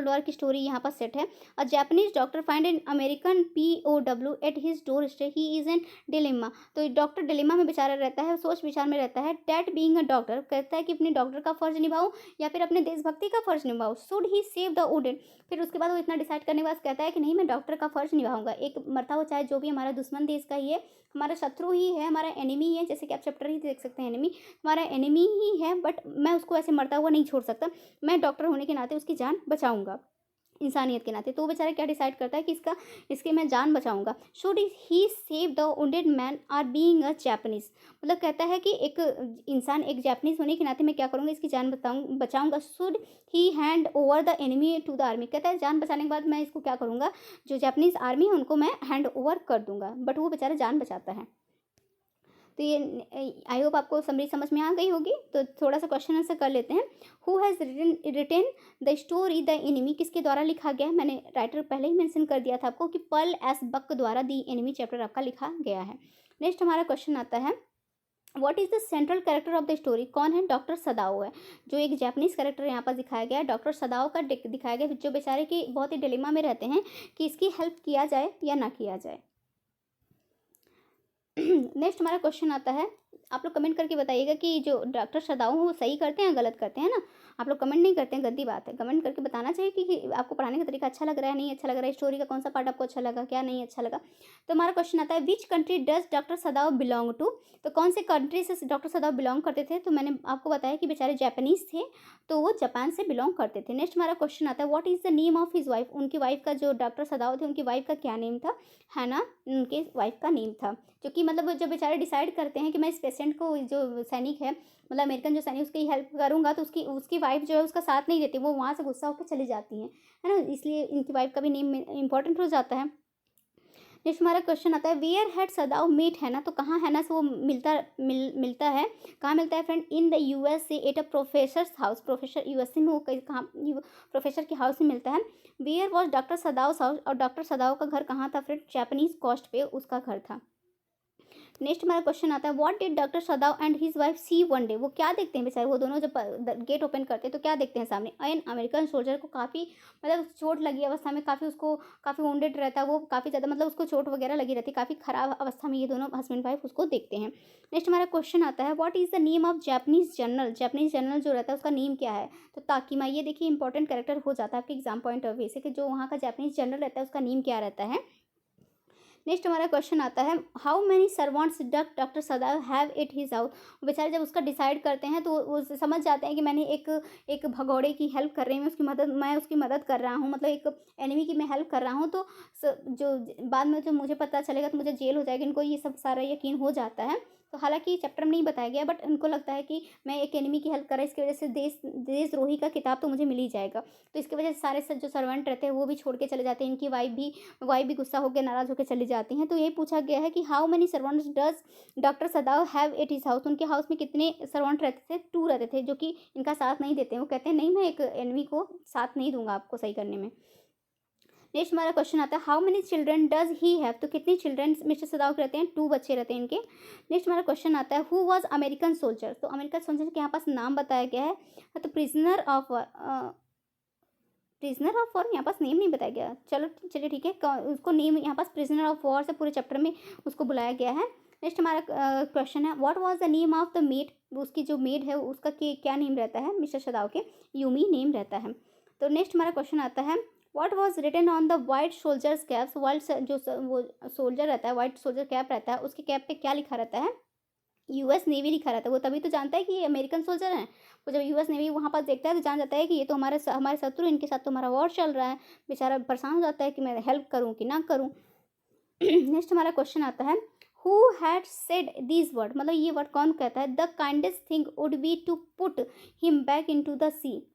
war की स्टोरी यहाँ पर सेट है। A Japanese doctor find an American POW at his door stay, he is an dilemma. तो डॉक्टर डिलेमा में बेचारा रहता है, सोच विचार में रहता है। डैट बीइंग अ डॉक्टर, कहता है कि अपने डॉक्टर का फर्ज निभाऊँ या फिर अपने देशभक्ति का फर्ज निभाऊँ। Should he save the wounded. फिर उसके बाद वो इतना डिसाइड करने के बाद कहता है कि नहीं, मैं डॉक्टर का फर्ज निभाऊंगा। एक मरता हुआ चाहे जो भी हमारा दुश्मन देश का ही है, हमारा शत्रु ही है, हमारा एनिमी है, जैसे कि आप चैप्टर ही देख सकते हैं, एनिमी हमारा एनिमी ही है, बट मैं उसको ऐसे मरता हुआ नहीं छोड़ सकता। मैं डॉक्टर होने के नाते उसकी जान बचाऊंगा, इंसानियत के नाते। तो वो बेचारा क्या डिसाइड करता है कि इसके मैं जान बचाऊंगा। Should he save the wounded man or being a Japanese. मतलब कहता है कि एक इंसान, एक जापानीज होने के नाते मैं क्या करूँगा, इसकी जान बचाऊंगा। Should he hand over the enemy to the army. कहता है जान बचाने के बाद मैं इसको क्या करूँगा, जो जापानीज आर्मी है उनको मैं हैंड ओवर कर दूंगा, बट वो बेचारा जान बचाता है। तो ये आई होप आपको समरी समझ में आ गई होगी। तो थोड़ा सा क्वेश्चन आंसर कर लेते हैं। Who has written the story the enemy, किसके द्वारा लिखा गया है? मैंने राइटर पहले ही मेंशन कर दिया था आपको कि पर्ल एस बक द्वारा द एनिमी चैप्टर आपका लिखा गया है। नेक्स्ट हमारा क्वेश्चन आता है, what is the central character of the story? कौन है? डॉक्टर सदाओ है, जो एक जापानीज कैरेक्टर यहाँ पर दिखाया गया है। डॉक्टर सदाओ का दिखाया गया, जो बेचारे की बहुत ही डिलेमा में रहते हैं कि इसकी हेल्प किया जाए या ना किया जाए। नेक्स्ट हमारा क्वेश्चन आता है, आप लोग कमेंट करके बताइएगा कि जो डॉक्टर सदाओ हैं वो सही करते हैं या गलत करते हैं ना। आप लोग कमेंट नहीं करते हैं, गंदी बात है। कमेंट करके बताना चाहिए कि आपको पढ़ाने का तरीका अच्छा लग रहा है, नहीं अच्छा लग रहा है, स्टोरी का कौन सा पार्ट आपको अच्छा लगा, क्या नहीं अच्छा लगा। तो हमारा क्वेश्चन आता है, which country does doctor Sadao belong to? तो कौन से कंट्री से डॉक्टर सदाओ बिलोंग करते थे? तो मैंने आपको बताया कि बेचारे जापानीज थे, तो वो जापान से बिलोंग करते थे। नेक्स्ट हमारा क्वेश्चन आता है, what is the name of his wife? उनकी वाइफ का, जो डॉक्टर सदाओ थे उनकी वाइफ का क्या नेम था? हैना उनके वाइफ का नेम था। जो कि मतलब जब बेचारे डिसाइड करते हैं कि मैं इस पेशेंट को, जो सैनिक है मतलब अमेरिकन जो सैनिक, उसकी हेल्प करूंगा, तो उसकी उसकी वाइफ जो है उसका साथ नहीं देती, वो वहाँ से गुस्सा होकर चली जाती हैं, है ना। इसलिए इनकी वाइफ का भी नेम इंपॉर्टेंट हो जाता है। नेक्स्ट हमारा क्वेश्चन आता है, वेयर हैड सदाओ मीट हैना? तो कहाँ हैना से वो मिलता है? कहाँ मिलता है friend? In the USA at a professor's house. Professor USA में वो कहाँ प्रोफेसर के हाउस में मिलता है। Where was doctor Sadao house? और डॉक्टर सदाओ का घर कहाँ था फ्रेंड? जापानीज कोस्ट पे उसका घर था। नेक्स्ट हमारा क्वेश्चन आता है, what did doctor Sadao and his wife see one day? वो क्या देखते हैं बेचारे वो दोनों, जब गेट ओपन करते हैं तो क्या देखते हैं सामने? एन अमेरिकन सोल्जर को काफ़ी मतलब चोट लगी अवस्था में, काफ़ी उसको काफ़ी वोंडेड रहता है वो, काफ़ी ज़्यादा मतलब उसको चोट वगैरह लगी रहती है, काफ़ी ख़राब अवस्था में ये दोनों हस्बैंड वाइफ उसको देखते हैं। नेक्स्ट हमारा क्वेश्चन आता है, what is the name of Japanese general? Japanese general जो रहता है उसका नेम क्या है? तो ताकिमा, ये देखिए इंपॉर्टेंट कैरेक्टर हो जाता है आपके एग्जाम पॉइंट ऑफ व्यू से, कि जो वहाँ का जापानीज जनरल रहता है उसका नेम क्या रहता है। नेक्स्ट हमारा क्वेश्चन आता है, how many servants doctor Sadao have at his house? बेचारे जब उसका डिसाइड करते हैं तो वो समझ जाते हैं कि मैंने एक भगौड़े की हेल्प कर रही हूँ, मैं उसकी मदद कर रहा हूँ, मतलब एक एनिमी की मैं हेल्प कर रहा हूँ, तो जो बाद में जो मुझे पता चलेगा तो मुझे जेल हो जाएगी। इनको ये सब सारा यकीन हो जाता है। तो हालांकि चैप्टर में नहीं बताया गया, बट इनको लगता है कि मैं एक एनिमी की हेल्प कर रहा है, इसकी वजह से देशद्रोही का किताब तो मुझे मिल ही जाएगा। तो इसकी वजह से सारे जो सर्वेंट रहते हैं वो भी छोड़ के चले जाते हैं, इनकी वाइफ भी गुस्सा होकर नाराज होकर चली जाती हैं। तो यही पूछा गया है कि how many servants does doctor Sadao have at his house? उनके हाउस में कितने सर्वेंट रहते थे? 2 रहते थे, जो कि इनका साथ नहीं देते हैं। वो कहते हैं नहीं, मैं एक एनिमी को साथ नहीं दूंगा आपको सही करने में। नेक्स्ट हमारा क्वेश्चन आता है, how many children does he have? तो कितने चिल्ड्रन मिस्टर सदाओ के रहते हैं? 2 बच्चे रहते हैं इनके। नेक्स्ट हमारा क्वेश्चन आता है, हु वाज अमेरिकन सोल्जर? तो अमेरिकन सोल्जर के यहाँ पास नाम बताया गया है, तो प्रिजनर ऑफ वॉर यहाँ पास नेम नहीं बताया गया। चलिए ठीक है, उसको नेम यहाँ पास प्रिजनर ऑफ वॉर से पूरे चैप्टर में उसको बुलाया गया है। नेक्स्ट हमारा क्वेश्चन है, what was the name of the made? उसकी जो मेड है उसका क्या नेम रहता है? मिस्टर सदाओ के यूमी नेम रहता है। तो नेक्स्ट हमारा क्वेश्चन आता है, what was written on the white soldiers caps? वो सोल्जर रहता है, वाइट सोल्जर कैप रहता है, उसके कैप पे क्या लिखा रहता है? यूएस नेवी लिखा रहता है। वो तभी तो जानता है कि ये अमेरिकन सोल्जर हैं। वो जब यूएस नेवी वहाँ पास देखता है तो जान जाता है कि ये तो हमारे शत्रु, इनके साथ तो हमारा वॉर चल रहा है। बेचारा परेशान हो जाता है कि मैं हेल्प करूँ कि ना करूँ। नेक्स्ट हमारा क्वेश्चन आता है, who had said this word? मतलब ये वर्ड कौन कहता है? The kindest thing would be to put him back into the sea.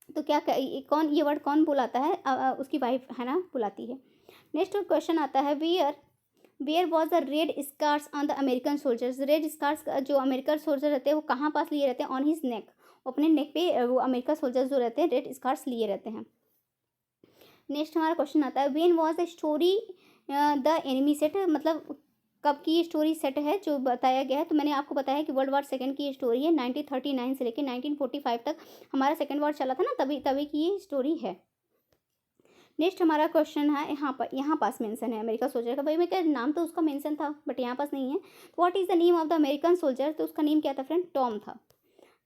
तो कौन ये वर्ड कौन बुलाता है? उसकी वाइफ है ना बुलाती है। नेक्स्ट क्वेश्चन आता है, where was the red scars on the American soldiers? Red scars जो अमेरिकन सोल्जर रहते हैं वो कहाँ पास लिए रहते हैं? On his neck. वो अपने नेक पे वो अमेरिकन सोल्जर्स जो रहते हैं रेड स्कार्स लिए रहते हैं। नेक्स्ट हमारा क्वेश्चन आता है, when was the story the enemy set? मतलब कब की ये स्टोरी सेट है जो बताया गया है? तो मैंने आपको बताया कि वर्ल्ड वॉर सेकंड की ये स्टोरी है। 1939 से लेकर 1945 तक हमारा सेकंड वॉर चला था ना, तभी की ये स्टोरी है। नेक्स्ट हमारा क्वेश्चन है, यहाँ पास मेंशन है अमेरिका सोल्जर का। भाई मैं क्या, नाम तो उसका मेंशन था बट यहाँ पास नहीं है। What is the name of the American soldier? तो उसका नेम क्या था फ्रेंड? टॉम था।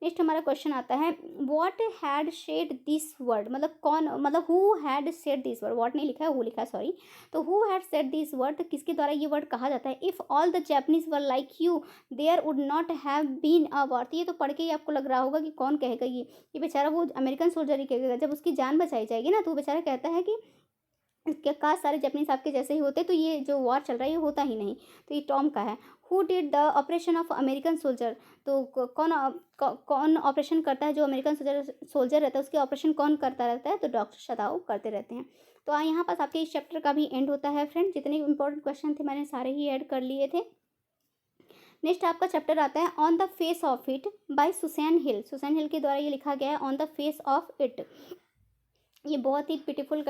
नेक्स्ट हमारा क्वेश्चन आता है, what had said this word? मतलब who had said this word? What नहीं लिखा है, हु लिखा है, सॉरी। तो who had said this word? तो किसके द्वारा ये वर्ड कहा जाता है? If all the Japanese were like you there would not have been a war. तो ये तो पढ़ के ही आपको लग रहा होगा कि कौन कहेगा ये बेचारा वो अमेरिकन सोल्जर ही कहेगा। जब उसकी जान बचाई जाएगी ना तो वो बेचारा कहता है कि क्या काश सारे जापानीज आपके जैसे ही होते तो ये जो वॉर चल रहा है ये होता ही नहीं। तो ये टॉम का है। Who did the operation of American soldier? तो कौन ऑपरेशन करता है? जो अमेरिकन सोल्जर रहता है उसके ऑपरेशन कौन करता रहता है? तो डॉक्टर सदाओ करते रहते हैं। तो यहाँ पास आपके इस चैप्टर का भी एंड होता है फ्रेंड। जितने इंपॉर्टेंट क्वेश्चन थे मैंने सारे ही ऐड कर लिए थे। नेक्स्ट आपका चैप्टर आता है on the face of it by Susan Hill. Susan Hill के द्वारा ये लिखा गया है on the face of it. ये बहुत ही पिटीफुल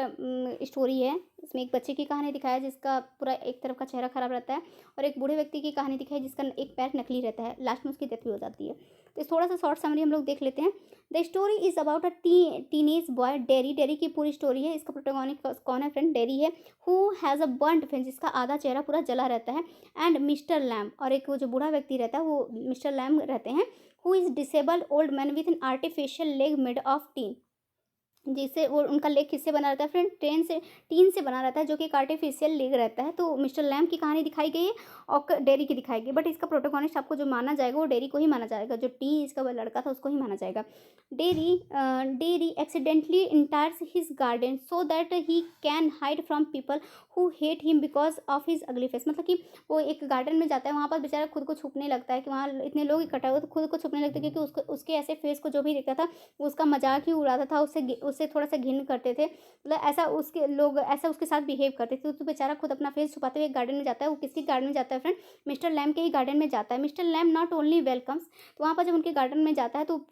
स्टोरी है। इसमें एक बच्चे की कहानी दिखाया है जिसका पूरा एक तरफ का चेहरा खराब रहता है, और एक बूढ़े व्यक्ति की कहानी दिखाई है जिसका एक पैर नकली रहता है, लास्ट में उसकी डेथ भी हो जाती है। तो इस थोड़ा सा शॉर्ट समरी हम लोग देख लेते हैं। The story is about a teenage boy dairy. Derry की पूरी स्टोरी है। इसका प्रोटोगोनिस्ट कौन है फ्रेंड? डेरी है। Who has a burnt face, जिसका आधा चेहरा पूरा जला रहता है, एंड मिस्टर लैम, और एक वो जो बूढ़ा व्यक्ति रहता है वो मिस्टर लैम रहते हैं, who is disabled old man with an artificial leg made of tin, जिससे वो उनका लेग किससे बना रहता है फ्रेंड? टीन से बना रहता है, जो कि एक आर्टिफिशियल लेग रहता है। तो मिस्टर लैम की कहानी दिखाई गई है और डेरी की दिखाई गई, बट इसका प्रोटोगोनिस्ट आपको जो माना जाएगा वो डेरी को ही माना जाएगा, जो टीन इसका वो लड़का था उसको ही माना जाएगा। Derry accidentally enters his garden so that he can hide from people who hate him because of his ugly face. मतलब कि वो एक गार्डन में जाता है, वहाँ पर बेचारा खुद को छुपने लगता है कि वहाँ इतने लोग इकट्ठा हुए, तो खुद को छुपने लगता है क्योंकि उसके ऐसे फेस को जो भी देखता था वो उसका मजाक ही उड़ाता था, उससे थोड़ा सा घिन करते थे, मतलब ऐसा उसके लोग ऐसा उसके साथ बिहेव करते थे। तो बेचारा खुद अपना फेस छुपाते हुए गार्डन में जाता है। वो किसी गार्डन में जाता है फ्रेंड? मिस्टर लैम के ही गार्डन में जाता है। Mister Lamb not only welcomes, तो वहाँ पर जब उनके गार्डन में जाता है तो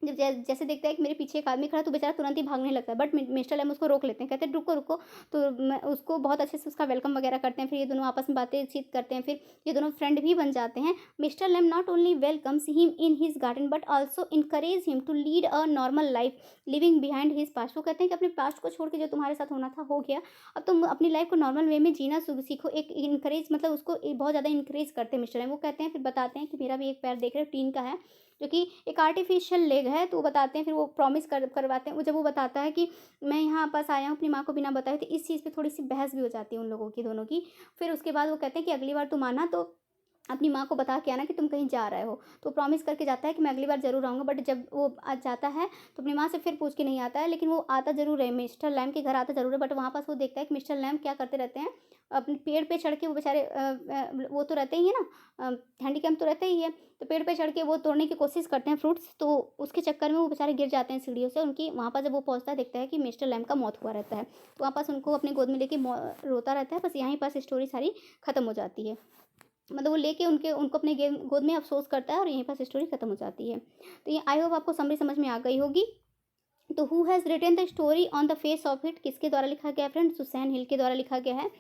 जब जैसे देखता है कि मेरे पीछे एक आदमी खड़ा है, तो बेचारा तुरंत ही भागने लगता है, बट मिस्टर लैम उसको रोक लेते हैं, कहते हैं रुको रुको। तो उसको बहुत अच्छे से उसका वेलकम वगैरह करते हैं, फिर ये दोनों आपस में बातचीत करते हैं, फिर ये दोनों फ्रेंड भी बन जाते हैं। Mister Lamb not only welcomes him in his garden but also encourage him to lead a normal life living behind his past. वो कहते हैं कि अपने पास्ट को छोड़ के जो तुम्हारे साथ होना था हो गया, अब तुम अपनी लाइफ को नॉर्मल वे में जीना सीखो। एक इनकरेज, मतलब उसको बहुत ज़्यादा इनकरेज करते हैं मिस्टर लैम। वो कहते हैं, फिर बताते हैं कि मेरा भी एक पैर देख रहे हो टीन का है, जो कि एक आर्टिफिशियल लेग है। तो वो बताते हैं, फिर वो प्रॉमिस करवाते हैं। वो जब वो बताता है कि मैं यहाँ पास आया हूँ अपनी माँ को बिना बताए, तो इस चीज़ पे थोड़ी सी बहस भी हो जाती है उन लोगों की, दोनों की। फिर उसके बाद वो कहते हैं कि अगली बार तुम आना तो अपनी माँ को बता के आना कि तुम कहीं जा रहे हो। तो प्रॉमिस करके जाता है कि मैं अगली बार ज़रूर आऊँगा, बट जब वो आज जाता है तो अपनी माँ से फिर पूछ के नहीं आता है, लेकिन वो आता ज़रूर है, मिस्टर लैम के घर आता ज़रूर है। बट वहाँ पास वो देखता है कि मिस्टर लैम क्या करते रहते हैं, अपने पेड़ पे चढ़ के, वो बेचारे वो तो रहते ही है ना, हैंडीकैप तो रहते ही है, तो पेड़ पे चढ़ के वो तोड़ने की कोशिश करते हैं फ्रूट्स, तो उसके चक्कर में वो बेचारे गिर जाते हैं सीढ़ियों से। उनकी वहाँ पर जब वो पहुँचता है देखता है कि मिस्टर लैम का मौत हुआ रहता है, तो वहाँ पास उनको अपनी गोद में लेके रोता रहता है। बस यहीं पास स्टोरी सारी ख़त्म हो जाती है, मतलब वो लेके उनको अपने गोद में अफ़सोस करता है और यहीं पर स्टोरी ख़त्म हो जाती है। तो ये आई होप आपको समरी समझ में आ गई होगी। तो who has written the story on the face of it, किसके द्वारा लिखा गया है फ्रेंड? सुसैन हिल के द्वारा लिखा गया है।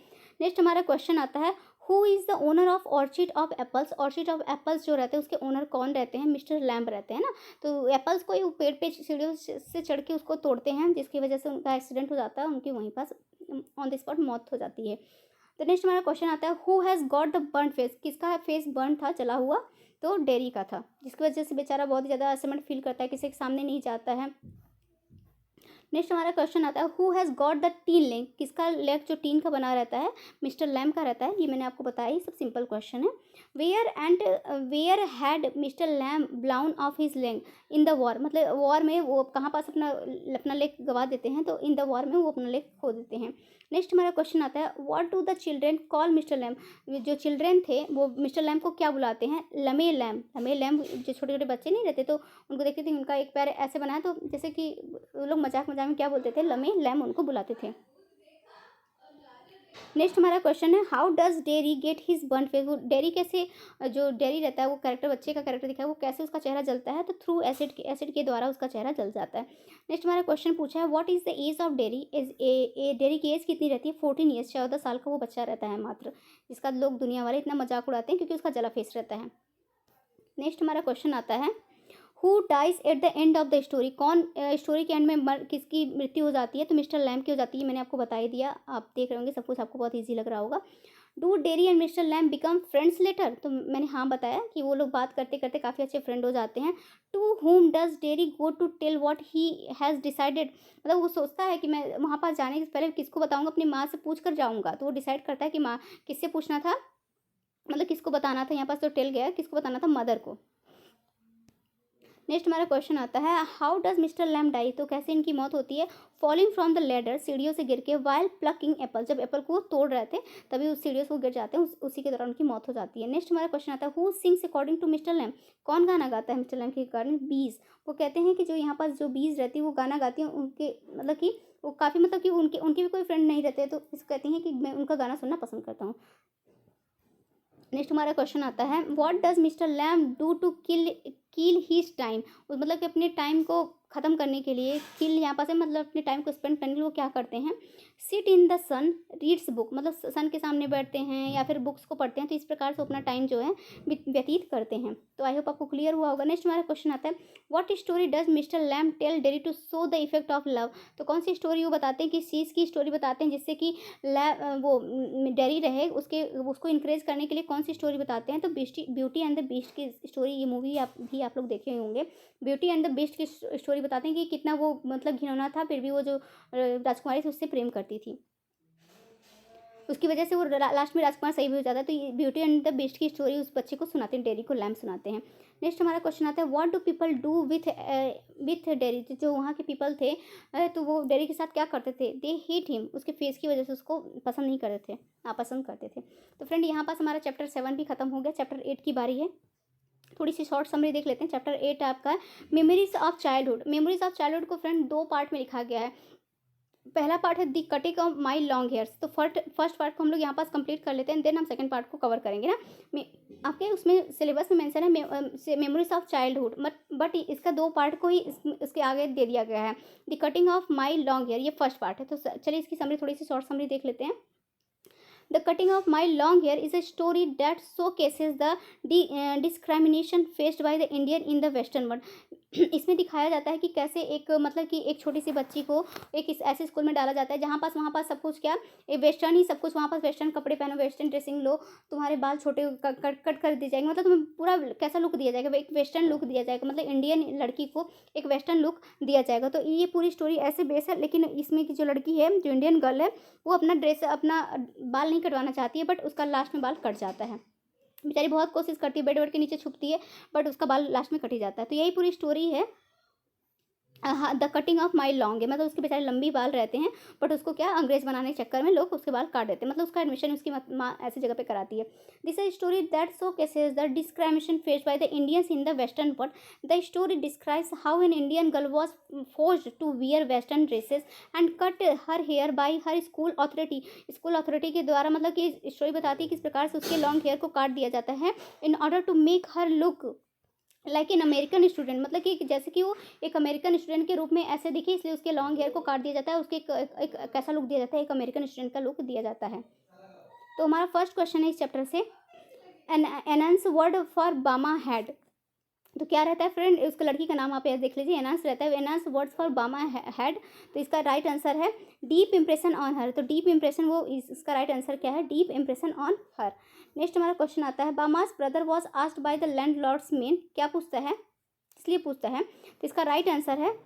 नेक्स्ट हमारा क्वेश्चन आता है, who is the owner of orchid of apples. Orchid of apples जो रहते हैं उसके ओनर कौन रहते हैं? मिस्टर लैम्ब रहते हैं ना। तो एप्पल्स को ही वो पेड़ पे सीढ़ियों से चढ़ के उसको तोड़ते हैं, जिसकी वजह से उनका एक्सीडेंट हो जाता है, उनकी वहीं पास ऑन द स्पॉट मौत हो जाती है। तो नेक्स्ट हमारा क्वेश्चन आता है, who has got the burn face, किसका फेस बर्न था, जला हुआ? तो डेरी का था, जिसकी वजह से बेचारा बहुत ही ज़्यादा असहमत फील करता है, किसी के सामने नहीं जाता है। नेक्स्ट हमारा क्वेश्चन आता है, who has got the tin leg, किसका लेग जो टीन का बना रहता है? मिस्टर लैम का रहता है। ये मैंने आपको बताया, ये सब सिंपल क्वेश्चन है। Where had mister Lamb blown off his leg in the war, मतलब वॉर में वो कहाँ पास अपना अपना लेग गवा देते हैं, तो इन द वॉर में वो अपना लेग खो देते हैं। नेक्स्ट हमारा क्वेश्चन आता है, what do the children call mister Lamb, जो चिल्ड्रेन थे वो मिस्टर लैम को क्या बुलाते हैं? लमे लैम। लमे लैम, जो छोटे छोटे बच्चे नहीं रहते तो उनको देखते थे उनका एक पैर ऐसे बना है, तो जैसे कि वो लोग मजाक मजाक में क्या बोलते थे, लमे लैम उनको बुलाते थे। नेक्स्ट हमारा क्वेश्चन है, how does dairy get his burn face, वो डेरी कैसे, जो डेरी रहता है वो कैरेक्टर, बच्चे का कैरेक्टर दिखा है, वो कैसे उसका चेहरा जलता है? तो थ्रू एसिड के द्वारा उसका चेहरा जल जाता है। नेक्स्ट हमारा क्वेश्चन पूछा है, what is the age of Derry, Derry की एज कितनी रहती है? 14 ईयर्स, 14 साल का वो बच्चा रहता है मात्र, जिसका लोग दुनिया वाले इतना मजाक उड़ाते हैं क्योंकि उसका जला फेस रहता है। नेक्स्ट हमारा क्वेश्चन आता है, who dies at the end of the story, कौन स्टोरी के एंड में किसकी मृत्यु हो जाती है? तो मिस्टर लैम की हो जाती है, मैंने आपको बता ही दिया, आप देख रहे होंगे सब कुछ, आपको बहुत ईजी लग रहा होगा। Do Derry and mister Lamb become friends later, तो मैंने हाँ बताया कि वो लोग बात करते करते काफ़ी अच्छे फ्रेंड हो जाते हैं। To whom does Derry go to tell what he has decided, मतलब वो सोचता है कि मैं वहाँ पास जाने से पहले किसको बताऊँगा, अपनी माँ से पूछ कर जाऊँगा। तो वो डिसाइड करता है कि माँ किससे पूछना था, मतलब किसको बताना था, यहाँ पास तो टेल गया, किसको बताना था? मदर को। नेक्स्ट हमारा क्वेश्चन आता है, how does mister Lamb die, तो कैसे इनकी मौत होती है? फॉलिंग फ्रॉम द लेडर, सीढ़ियों से गिर के, वाइल प्लकिंग एप्पल, जब एप्पल को तोड़ रहे थे तभी उस सीढ़ियों से वो गिर जाते हैं, उसी के दौरान उनकी मौत हो जाती है। नेक्स्ट हमारा क्वेश्चन आता है, who sings according to mister Lamb, कौन गाना गाता है मिस्टर लैम के अकॉर्डिंग? बीज। वो कहते हैं कि जो यहाँ पास जो बीज रहती है वो गाना गाती हैं, उनके मतलब कि वो काफ़ी, मतलब कि उनके उनके भी कोई फ्रेंड नहीं रहते, तो इस कहती हैं कि मैं उनका गाना सुनना पसंद करता हूँ। नेक्स्ट हमारा क्वेश्चन आता है, what does mister Lamb do to kill his time. मतलब कि अपने टाइम को ख़त्म करने के लिए, किल यहाँ पास है मतलब अपने टाइम को स्पेंड करने के लिए वो क्या करते हैं। Sit in the sun reads book, मतलब सन के सामने बैठते हैं या फिर बुक्स को पढ़ते हैं, तो इस प्रकार से अपना टाइम जो है व्यतीत करते हैं। तो आई होप आपको क्लियर हुआ होगा। नेक्स्ट हमारा क्वेश्चन आता है, what story does mister Lamb tell Derry to show the effect of love. तो कौन सी स्टोरी वो बताते हैं, किस चीज़ की स्टोरी बताते हैं जिससे कि वो डेरी रहे, उसको इंकरेज करने के लिए कौन सी स्टोरी बताते हैं। तो ब्यूटी एंड द बीस्ट की स्टोरी, ये मूवी आप लोग देखे होंगे। ब्यूटी एंड द बीस्ट की स्टोरी बताते हैं कि कितना वो मतलब घिनौना था, फिर भी वो जो राजकुमारी थी उससे प्रेम करती थी, उसकी वजह से वो लास्ट में राजकुमार सही भी हो जाता है। तो ये ब्यूटी एंड द बीस्ट की स्टोरी उस बच्चे को सुनाते हैं, डेरी को लैम सुनाते हैं। नेक्स्ट हमारा क्वेश्चन आता है, what do people do with dairy. जो वहाँ के पीपल थे तो वो डेरी के साथ क्या करते थे, दे हेट हिम, उसके फेस की वजह से उसको पसंद नहीं करते थे, नापसंद करते थे। तो फ्रेंड यहाँ पास हमारा चैप्टर 7 भी खत्म हो गया, चैप्टर 8 की बारी है। थोड़ी सी शॉर्ट समरी देख लेते हैं। चैप्टर 8 आपका memories of childhood. Memories of childhood को फ्रेंड 2 पार्ट में लिखा गया है। पहला पार्ट है the cutting of my long hairs. तो फर्स्ट पार्ट को हम लोग यहाँ पास कंप्लीट कर लेते हैं, देन हम सेकंड पार्ट को कवर करेंगे ना। आपके उसमें सिलेबस में मेंशन है मेमोरीज ऑफ चाइल्डहुड, बट इसका 2 पार्ट को ही इसके आगे दे दिया गया है। The cutting of my long hair ये फर्स्ट पार्ट है। तो चलिए इसकी समरी, थोड़ी सी शॉर्ट समरी देख लेते हैं। The cutting of my long hair is a story that showcases the discrimination faced by the Indian in the Western world. इसमें दिखाया जाता है कि कैसे एक मतलब कि एक छोटी सी बच्ची को एक इस ऐसे स्कूल में डाला जाता है जहाँ पास वहाँ पास सब कुछ क्या वेस्टर्न ही सब कुछ, वहाँ पास वेस्टर्न कपड़े पहनो, वेस्टर्न ड्रेसिंग लो, तुम्हारे बाल छोटे कट कर दिए जाएंगे, मतलब तुम्हें पूरा कैसा लुक दिया जाएगा, एक वेस्टर्न लुक दिया जाएगा, मतलब इंडियन लड़की को एक वेस्टर्न लुक दिया जाएगा। तो ये पूरी स्टोरी ऐसे बेस है, लेकिन इसमें की जो लड़की है, जो इंडियन गर्ल है, वो अपना बाल नहीं कटवाना चाहती है, बट उसका लास्ट में बाल कट जाता है। बेचारी बहुत कोशिश करती है, बेड वेड के नीचे छुपती है, बट उसका बाल लास्ट में कट ही जाता है। तो यही पूरी स्टोरी है the cutting of my long है, मतलब उसके बेचारे लंबी बाल रहते हैं, बट उसको क्या अंग्रेज बनाने के चक्कर में लोग उसके बाल काट देते हैं, मतलब उसका एडमिशन उसकी माँ ऐसी जगह पे कराती है। This is story that showcases the discrimination faced by the Indians in the western world. The story describes how an Indian girl was forced to wear western dresses and cut her hair by her school authority. School authority के द्वारा, मतलब कि story बताती है किस प्रकार से उसके लॉन्ग हेयर को काट दिया जाता है in order to make her look like an American student, मतलब कि जैसे कि वो एक अमेरिकन स्टूडेंट के रूप में ऐसे दिखे, इसलिए उसके लॉन्ग हेयर को काट दिया जाता है, उसके एक कैसा लुक दिया जाता है, एक अमेरिकन स्टूडेंट का लुक दिया जाता है। तो हमारा फर्स्ट क्वेश्चन है इस चैप्टर से, एनहांस वर्ड फॉर बामा हैड। तो क्या रहता है फ्रेंड, उसका लड़की का नाम आप यहाँ देख लीजिए, एनहांस रहता है, एनहांस वर्ड्स फॉर बामा हैड। तो इसका राइट आंसर है डीप इंप्रेशन ऑन हर। तो डीप इंप्रेशन वो इसका राइट आंसर क्या है, deep impression on her. Next हमारा क्वेश्चन आता है, Bahamas brother was asked by the landlords main. क्या पूछता है, इसलिए पूछता है। तो इसका राइट आंसर है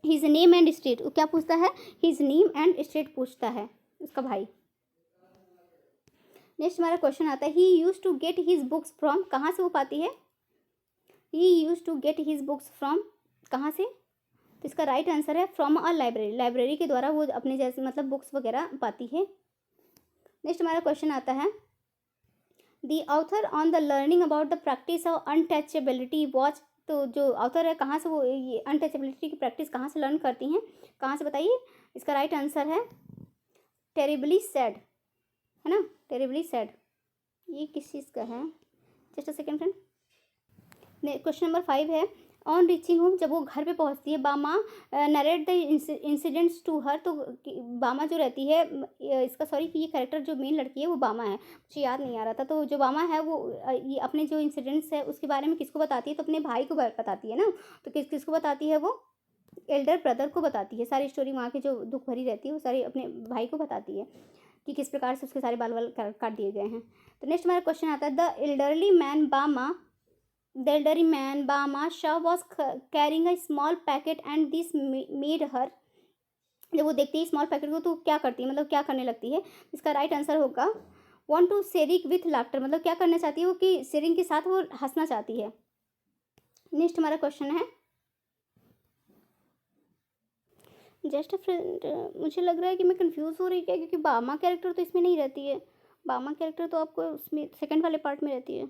हिज नेम एंड स्ट्रीट। क्या पूछता है, हिज नेम एंड स्ट्रीट पूछता है उसका भाई। नेक्स्ट हमारा क्वेश्चन आता है, he use to get his books from. कहाँ से वो पाती है, he use to get his books from, कहाँ से। तो इसका राइट आंसर है फ्रॉम अ लाइब्रेरी। लाइब्रेरी के द्वारा वो अपने जैसे मतलब बुक्स वगैरह पाती है। नेक्स्ट हमारा क्वेश्चन आता है, the author on the learning about the practice of untouchability watch. तो जो ऑथर है कहाँ से वो ये अनटचेबिलिटी की प्रैक्टिस कहाँ से लर्न करती हैं, कहाँ से बताइए। इसका राइट आंसर है टेरिबली सैड, है ना, टेरिबली सैड। ये किस चीज़ का है, just a second friend. Question number 5 है, ऑन रीचिंग होम, जब वो घर पे पहुंचती है, Bama narrate the incidents to her. तो बामा जो रहती है, इसका सॉरी कि ये कैरेक्टर जो मेन लड़की है वो बामा है, मुझे याद नहीं आ रहा था। तो जो बामा है वो ये अपने जो इंसिडेंट्स है उसके बारे में किसको बताती है, तो अपने भाई को बताती है ना। तो किसको बताती है, वो एल्डर ब्रदर को बताती है। सारी स्टोरी वहाँ की जो दुख भरी रहती है वो सारी अपने भाई को बताती है कि किस प्रकार से उसके सारे बाल काट दिए गए हैं। तो नेक्स्ट हमारा क्वेश्चन आता है, द एल्डरली मैन बामा, the elderly man Bama Shah was carrying a small packet and this made her। जब वो देखती है स्मॉल पैकेट को तो क्या करती है, मतलब क्या करने लगती है। इसका राइट आंसर होगा want to sharing with laughter, मतलब क्या करना चाहती है वो कि शेरिंग के साथ वो हंसना चाहती है। नेक्स्ट हमारा क्वेश्चन है, जस्ट अ फ्रेंड, मुझे लग रहा है कि मैं कंफ्यूज हो रही है क्योंकि बामा कैरेक्टर तो इसमें नहीं रहती है। बामा कैरेक्टर तो आपको उसमें सेकंड वाले पार्ट में रहती है।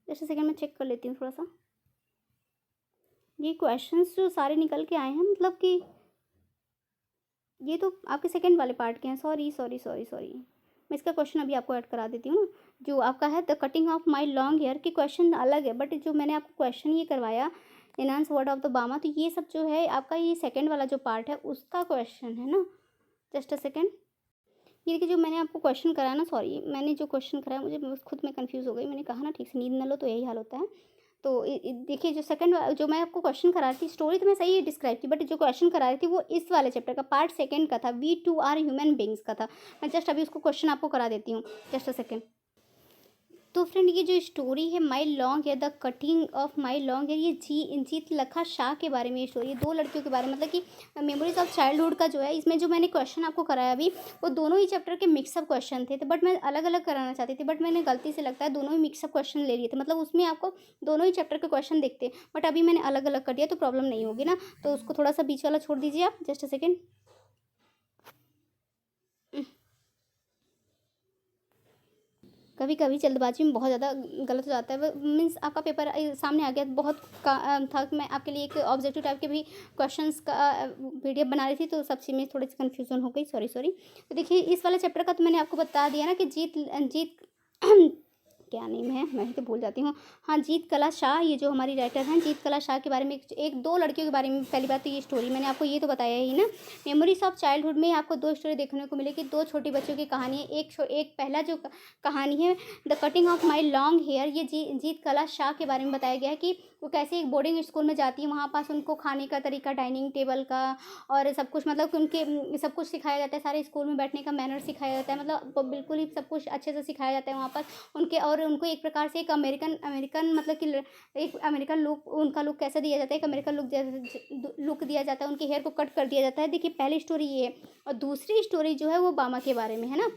जैसे सेकंड में चेक कर लेती हूँ थोड़ा सा। ये क्वेश्चंस जो सारे निकल के आए हैं, मतलब कि ये तो आपके सेकंड वाले पार्ट के हैं। सॉरी सॉरी सॉरी सॉरी, मैं इसका क्वेश्चन अभी आपको ऐड करा देती हूँ। जो आपका है the cutting of my long hair की क्वेश्चन अलग है, बट जो मैंने आपको क्वेश्चन ये करवाया एनहांस वर्ड ऑफ द बामा, तो ये सब जो है आपका ये सेकंड वाला जो पार्ट है उसका क्वेश्चन है ना। Just a second. ये देखिए जो मैंने आपको क्वेश्चन कराया ना, सॉरी मैंने जो क्वेश्चन कराया मुझे खुद में कंफ्यूज हो गई। मैंने कहा ना ठीक से नींद न लो तो यही हाल होता है। तो देखिए जो सेकंड जो मैं आपको क्वेश्चन करा रही थी, स्टोरी तो मैं सही डिस्क्राइब की, बट जो क्वेश्चन करा रही थी वो इस वाले चैप्टर का पार्ट सेकंड का था, we too are human beings का था। मैं जस्ट अभी उसको क्वेश्चन आपको करा देती हूँ। Just a second. तो फ्रेंड ये जो स्टोरी है my long hair the cutting of my long hair, ये जीत लखा शाह के बारे में ये स्टोरी है। दो लड़कियों के बारे में, मतलब कि मेमोरीज ऑफ चाइल्डहुड का जो है, इसमें जो मैंने क्वेश्चन आपको कराया अभी वो दोनों ही चैप्टर के मिक्सअप क्वेश्चन थे। तो बट मैं अलग अलग कराना चाहती थी, बट मैंने गलती से लगता है दोनों ही मिक्सअप क्वेश्चन ले लिए थे। मतलब उसमें आपको दोनों ही चैप्टर के क्वेश्चन दिखते, बट अभी मैंने अलग अलग कर दिया तो प्रॉब्लम नहीं होगी ना। तो उसको थोड़ा सा बीच वाला छोड़ दीजिए आप। Just a second. कभी कभी जल्दबाजी में बहुत ज़्यादा गलत हो जाता है। मीन्स आपका पेपर सामने आ गया, बहुत था कि मैं आपके लिए एक ऑब्जेक्टिव टाइप के भी क्वेश्चंस का पीडीएफ बना रही थी, तो सब चीज़ में थोड़ी सी कन्फ्यूजन हो गई, सॉरी सॉरी। तो देखिए इस वाले चैप्टर का तो मैंने आपको बता दिया ना कि जीत जीत क्या नेम है, मैं ही तो भूल जाती हूँ। हाँ, जीत कला शाह, ये जो हमारी राइटर हैं जीत कला शाह के बारे में एक दो लड़कियों के बारे में। पहली बात तो ये स्टोरी मैंने आपको ये तो बताया ही ना। मेमोरीज ऑफ चाइल्डहुड में आपको दो स्टोरी देखने को मिलेगी, दो छोटी बच्चों की कहानी है। एक पहला जो कहानी है the cutting of my long hair, ये जीत कला शाह के बारे में बताया गया है कि वो कैसे एक बोर्डिंग स्कूल में जाती है, वहाँ पास उनको खाने का तरीका, डाइनिंग टेबल का और सब कुछ, मतलब उनके सब कुछ सिखाया जाता है। सारे स्कूल में बैठने का मैनर सिखाया जाता है, मतलब बिल्कुल ही सब कुछ अच्छे से सिखाया जाता है वहाँ पर उनके। और उनको एक प्रकार से एक अमेरिकन मतलब कि एक अमेरिकन लुक, उनका लुक कैसा दिया जाता है, एक अमेरिकन लुक दिया जाता है। उनके हेयर को कट कर दिया जाता है। देखिए पहली स्टोरी ये है, और दूसरी स्टोरी जो है वो बामा के बारे में है ना।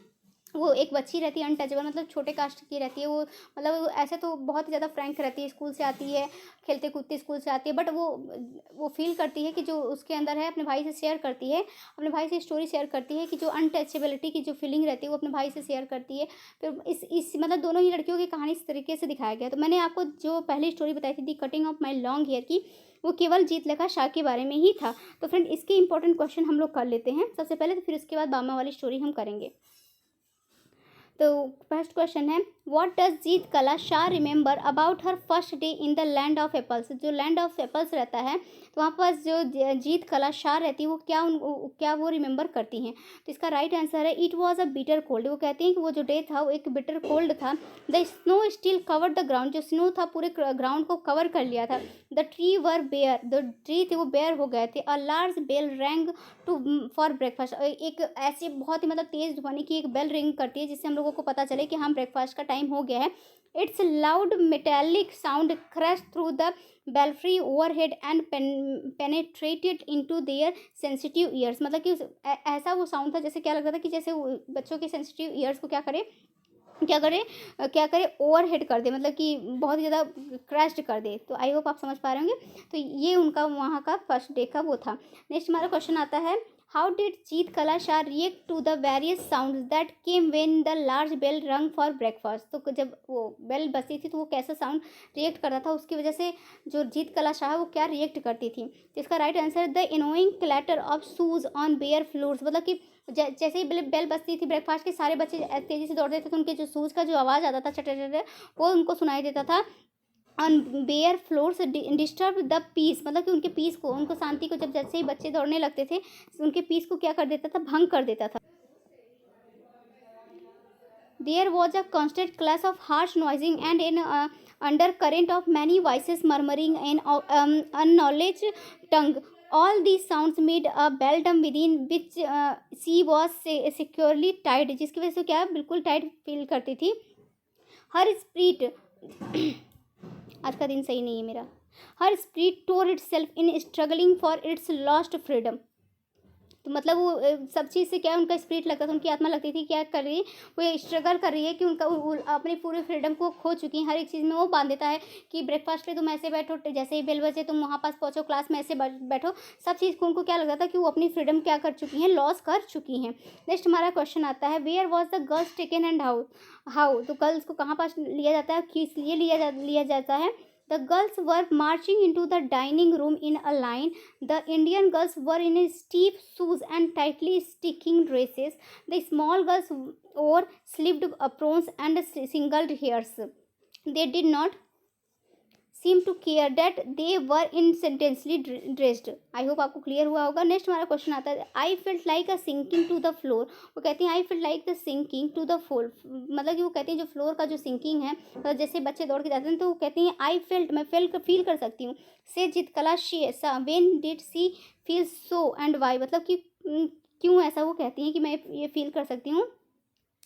वो एक बच्ची रहती है अनटचेबल, मतलब छोटे कास्ट की रहती है वो। मतलब वो ऐसे तो बहुत ही ज़्यादा फ्रैंक रहती है, स्कूल से आती है, खेलते कूदते स्कूल से आती है, बट वो फील करती है कि जो उसके अंदर है अपने भाई से शेयर करती है, अपने भाई से स्टोरी शेयर करती है कि जो अनटचेबिलिटी की जो फीलिंग रहती है वो अपने भाई से शेयर करती है। फिर इस मतलब दोनों ही लड़कियों की कहानी इस तरीके से दिखाया गया। तो मैंने आपको जो पहली स्टोरी बताई थी the cutting of my long hair की, वो केवल जीत लेखा शाह के बारे में ही था। तो फ्रेंड इसके इंपॉर्टेंट क्वेश्चन हम लोग कर लेते हैं सबसे पहले, तो फिर उसके बाद बामा वाली स्टोरी हम करेंगे। तो फर्स्ट क्वेश्चन है, व्हाट डज जीत कला Shah remember about her first day in the land of apples. जो लैंड ऑफ एप्पल्स रहता है तो वहाँ पास जो जीत कला शाह रहती है वो क्या वो रिमेंबर करती हैं। तो इसका राइट आंसर है it was a bitter cold. वो कहती हैं कि वो जो डे था वो एक बिटर कोल्ड था। The snow still covered the ground, जो स्नो था पूरे ग्राउंड को कवर कर लिया था। The tree were bare, the tree थे वो बेयर हो गए थे। A large bell rang to for breakfast, एक ऐसी बहुत ही मतलब तेज़ ध्वनि की एक बेल रिंग करती है जिससे हम लोगों को पता चले कि हाँ ब्रेकफास्ट का टाइम हो गया है। It's loud metallic sound crash through the belfry overhead and penetrated into their sensitive ears, मतलब कि ऐसा वो साउंड था जैसे क्या लग रहा था कि जैसे बच्चों के सेंसिटिव ईयर्स को क्या करे ओवरहेड कर दे, मतलब कि बहुत ही ज़्यादा क्रैश्ड कर दे। तो आई होप आप समझ पा रहे होंगे। तो ये उनका वहाँ का फर्स्ट डे का वो था। नेक्स्ट हमारा क्वेश्चन आता है, how did Zitkala Sa react to the various sound that came when the large bell rang for breakfast. तो जब वो बेल बजती थी तो वो कैसा साउंड रिएक्ट करता था, उसकी वजह से जो जीत कला शाह वो क्या रिएक्ट करती थी। तो इसका right answer the annoying clatter of shoes on bare floors, मतलब कि जैसे ही बेल बजती थी ब्रेकफास्ट के सारे बच्चे तेज़ी से दौड़ते थे तो उनके जो शूज़ का जो आवाज़ आता था चटर चटर वो उनको सुनाई देता था। On bare floors disturb the peace, मतलब कि उनके पीस को, उनको शांति को, जब जैसे ही बच्चे दौड़ने लगते थे उनके पीस को क्या कर देता था, भंग कर देता था। There was a constant class of harsh noises and in undercurrent of many voices murmuring in अननॉलेज tongue. All these sounds made a beldam within which she was securely tied, जिसकी वजह से क्या बिल्कुल टाइट फील करती थी। हर spirit आज का दिन सही नहीं है मेरा। Her spirit tore itself in struggling for its lost freedom. तो मतलब वो सब चीज़ से क्या उनका स्पिरिट लगता था, उनकी आत्मा लगती थी क्या कर रही है, वो स्ट्रगल कर रही है कि उनका अपनी पूरी फ्रीडम को खो चुकी है। हर एक चीज़ में वो बांध देता है कि ब्रेकफास्ट पे तुम ऐसे बैठो, जैसे ही बेल बजे तुम वहाँ पास पहुँचो, क्लास में ऐसे बैठो। सब चीज़ को उनको क्या लगता था कि वो अपनी फ्रीडम क्या कर चुकी हैं, लॉस कर चुकी हैं। नेक्स्ट हमारा क्वेश्चन आता है, where was the girls taken and how. तो गर्ल्स को कहाँ पास लिया जाता है, किस लिए लिया जाता है। The girls were marching into the dining room in a line. The Indian girls were in steep shoes and tightly sticking dresses. The small girls wore sleeved aprons and singled hairs. They did not seem to care that they were indecently dressed. I hope आपको clear हुआ होगा. Next हमारा question आता है, I felt like a sinking to the floor. वो कहती हैं I felt like the sinking to the floor, मतलब कि वो कहती हैं जो फ्लोर का जो सिंकिंग है, मतलब जैसे बच्चे दौड़ के जाते हैं तो वो कहती हैं आई फेल्ट, मैं फील कर सकती हूँ. से जितकला शी ऐसा, when did she feel so and why, मतलब कि क्यों ऐसा वो कहती हैं कि मैं ये फील कर सकती हूँ.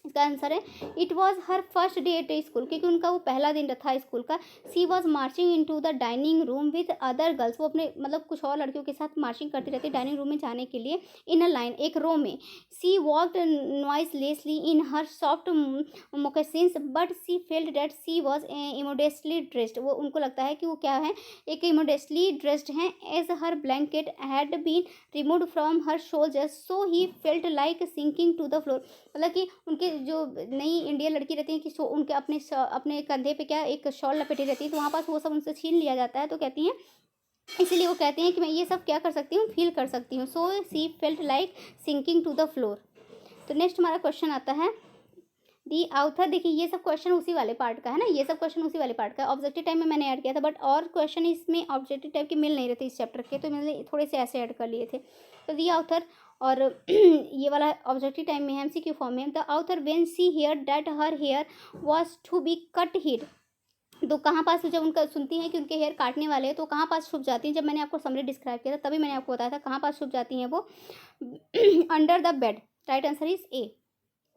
इसका आंसर है it was her first day at school, क्योंकि उनका वो पहला दिन था स्कूल का. She was marching into the dining room with other girls, वो अपने मतलब कुछ और लड़कियों के साथ मार्चिंग करती रहती है डाइनिंग रूम में जाने के लिए. इन अ लाइन, एक रो में. She walked noiselessly in her soft moccasins but she felt that she was immodestly dressed, वो उनको लगता है कि वो क्या है, एक इमोडेस्टली ड्रेस्ड हैं. As her blanket had been removed from her shoulders so he felt like sinking to the floor, मतलब कि उनके जो नई इंडियन लड़की रहती है कि उनके अपने कंधे पे क्या एक शॉल लपेटी रहती है, तो वहाँ पास वो सब उनसे छीन लिया जाता है. तो कहती हैं इसीलिए वो कहते हैं कि मैं ये सब क्या कर सकती हूँ, फील कर सकती हूँ. So she felt like sinking to the floor. तो नेक्स्ट हमारा क्वेश्चन आता है दी आउथर. देखिए ये सब क्वेश्चन उसी वाले पार्ट का है ना, ये सब क्वेश्चन उसी वाले पार्ट का है. ऑब्जेक्टिव टाइम में मैंने ऐड किया था, बट और क्वेश्चन इसमें ऑब्जेक्टिव टाइप के मिल नहीं रहे थे इस चैप्टर के, तो मैंने थोड़े से ऐसे ऐड कर लिए थे. तो दी आउथर, और ये वाला ऑब्जेक्टिव टाइम में है, एमसीक्यू फॉर्म में. The author when she hear that her hair was to be cut hid, तो कहाँ पास जब उनका सुनती हैं कि उनके हेयर काटने वाले हैं तो कहाँ पास छुप जाती हैं. जब मैंने आपको समरी डिस्क्राइब किया था तभी मैंने आपको बताया था कहाँ पास छुप जाती हैं वो, under the bed. Right answer is a,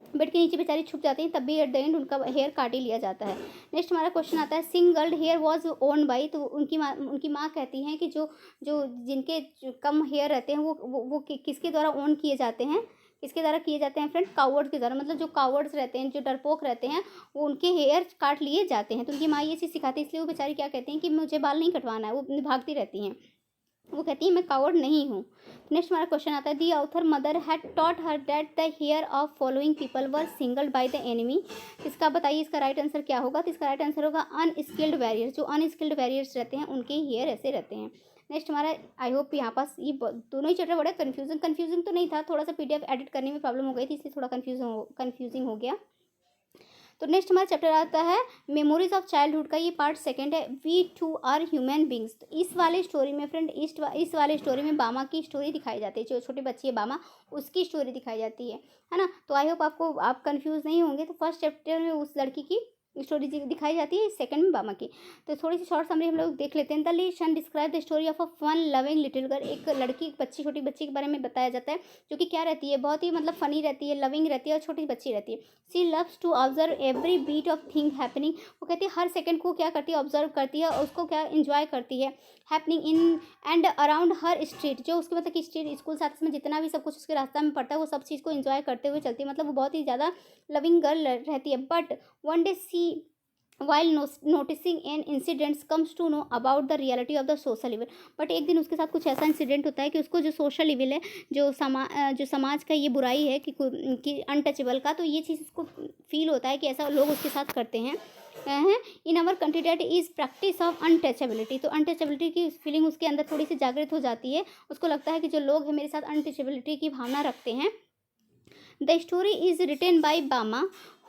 bed के नीचे बेचारी छुप जाती हैं, तब भी एट द एंड उनका हेयर काट ही लिया जाता है. नेक्स्ट हमारा क्वेश्चन आता है singled hair was own by, तो उनकी माँ कहती हैं कि जो जो जिनके कम हेयर रहते हैं वो किसके द्वारा ओन किए जाते हैं, किसके द्वारा किए जाते हैं फ्रेंड, कावर्ड्स के द्वारा. मतलब जो कावर्ड्स रहते हैं, जो डरपोक रहते हैं, वो उनके हेयर काट लिए जाते हैं. तो उनकी माँ ये चीज़ सिखाती है, इसलिए वो बेचारी क्या कहती हैं कि मुझे बाल नहीं कटवाना है, वो भागती रहती हैं. वो कहती है मैं कावर्ड नहीं हूँ. नेक्स्ट हमारा क्वेश्चन आता है the author mother had taught her that the hair of following people were singled by the enemy. इसका बताइए इसका राइट आंसर क्या होगा. तो इसका राइट आंसर होगा अनस्किल्ड वैरियर्स. जो अनस्किल्ड वैरियर्स रहते हैं उनके हेयर ऐसे रहते हैं. नेक्स्ट हमारा आई होप यहाँ पास ये दोनों ही चैप्टर बड़े कन्फ्यूजिंग तो नहीं था, थोड़ा सा पीडीएफ एडिट करने में प्रॉब्लम हो गई थी, इसलिए थोड़ा कन्फ्यूजिंग हो गया. तो नेक्स्ट हमारा चैप्टर आता है मेमोरीज ऑफ चाइल्डहुड का, ये पार्ट सेकंड है. We too are human beings. तो इस वाले स्टोरी में फ्रेंड इस वाले स्टोरी में बामा की स्टोरी दिखाई जाती है, जो छोटी बच्ची है बामा, उसकी स्टोरी दिखाई जाती है ना. तो आई होप आप कंफ्यूज नहीं होंगे. तो फर्स्ट चैप्टर में उस लड़की की स्टोरी दिखाई जाती है, सेकंड में बामा की. तो थोड़ी सी शॉर्ट समरी हम लोग देख लेते हैं. The lesson describe the story of a fun loving little girl. एक लड़की बच्ची छोटी बच्ची के बारे में बताया जाता है जो कि क्या रहती है, बहुत ही मतलब फनी रहती है, लविंग रहती है और छोटी बच्ची रहती है. She loves to observe every bit of thing happening. वो कहती है हर सेकंड को क्या करती है, ऑब्जर्व करती है और उसको क्या इंजॉय करती है. Happening in and around her street, जो उसके मतलब कि स्ट्रीट स्कूल साथ में जितना भी सब कुछ उसके रास्ता में पड़ता है वो सब चीज़ को इंजॉय करते हुए चलती है. मतलब वो बहुत ही ज़्यादा लविंग गर्ल रहती है. But one day she while noticing an incident comes to know about the reality of the social evil. But एक दिन उसके साथ कुछ ऐसा इंसिडेंट होता है कि उसको जो सोशल इविल है, जो समाज का ये बुराई है कि अनटचेबल का, तो ये चीज़ उसको फील होता है कि ऐसा लोग उसके साथ करते हैं. In our country that is practice of untouchability. तो अनटचेबिलिटी की फीलिंग उसके अंदर थोड़ी सी जागृत हो जाती है. उसको लगता है कि जो लोग हैं मेरे साथ अनटचेबिलिटी की भावना रखते हैं. The story is written by Bama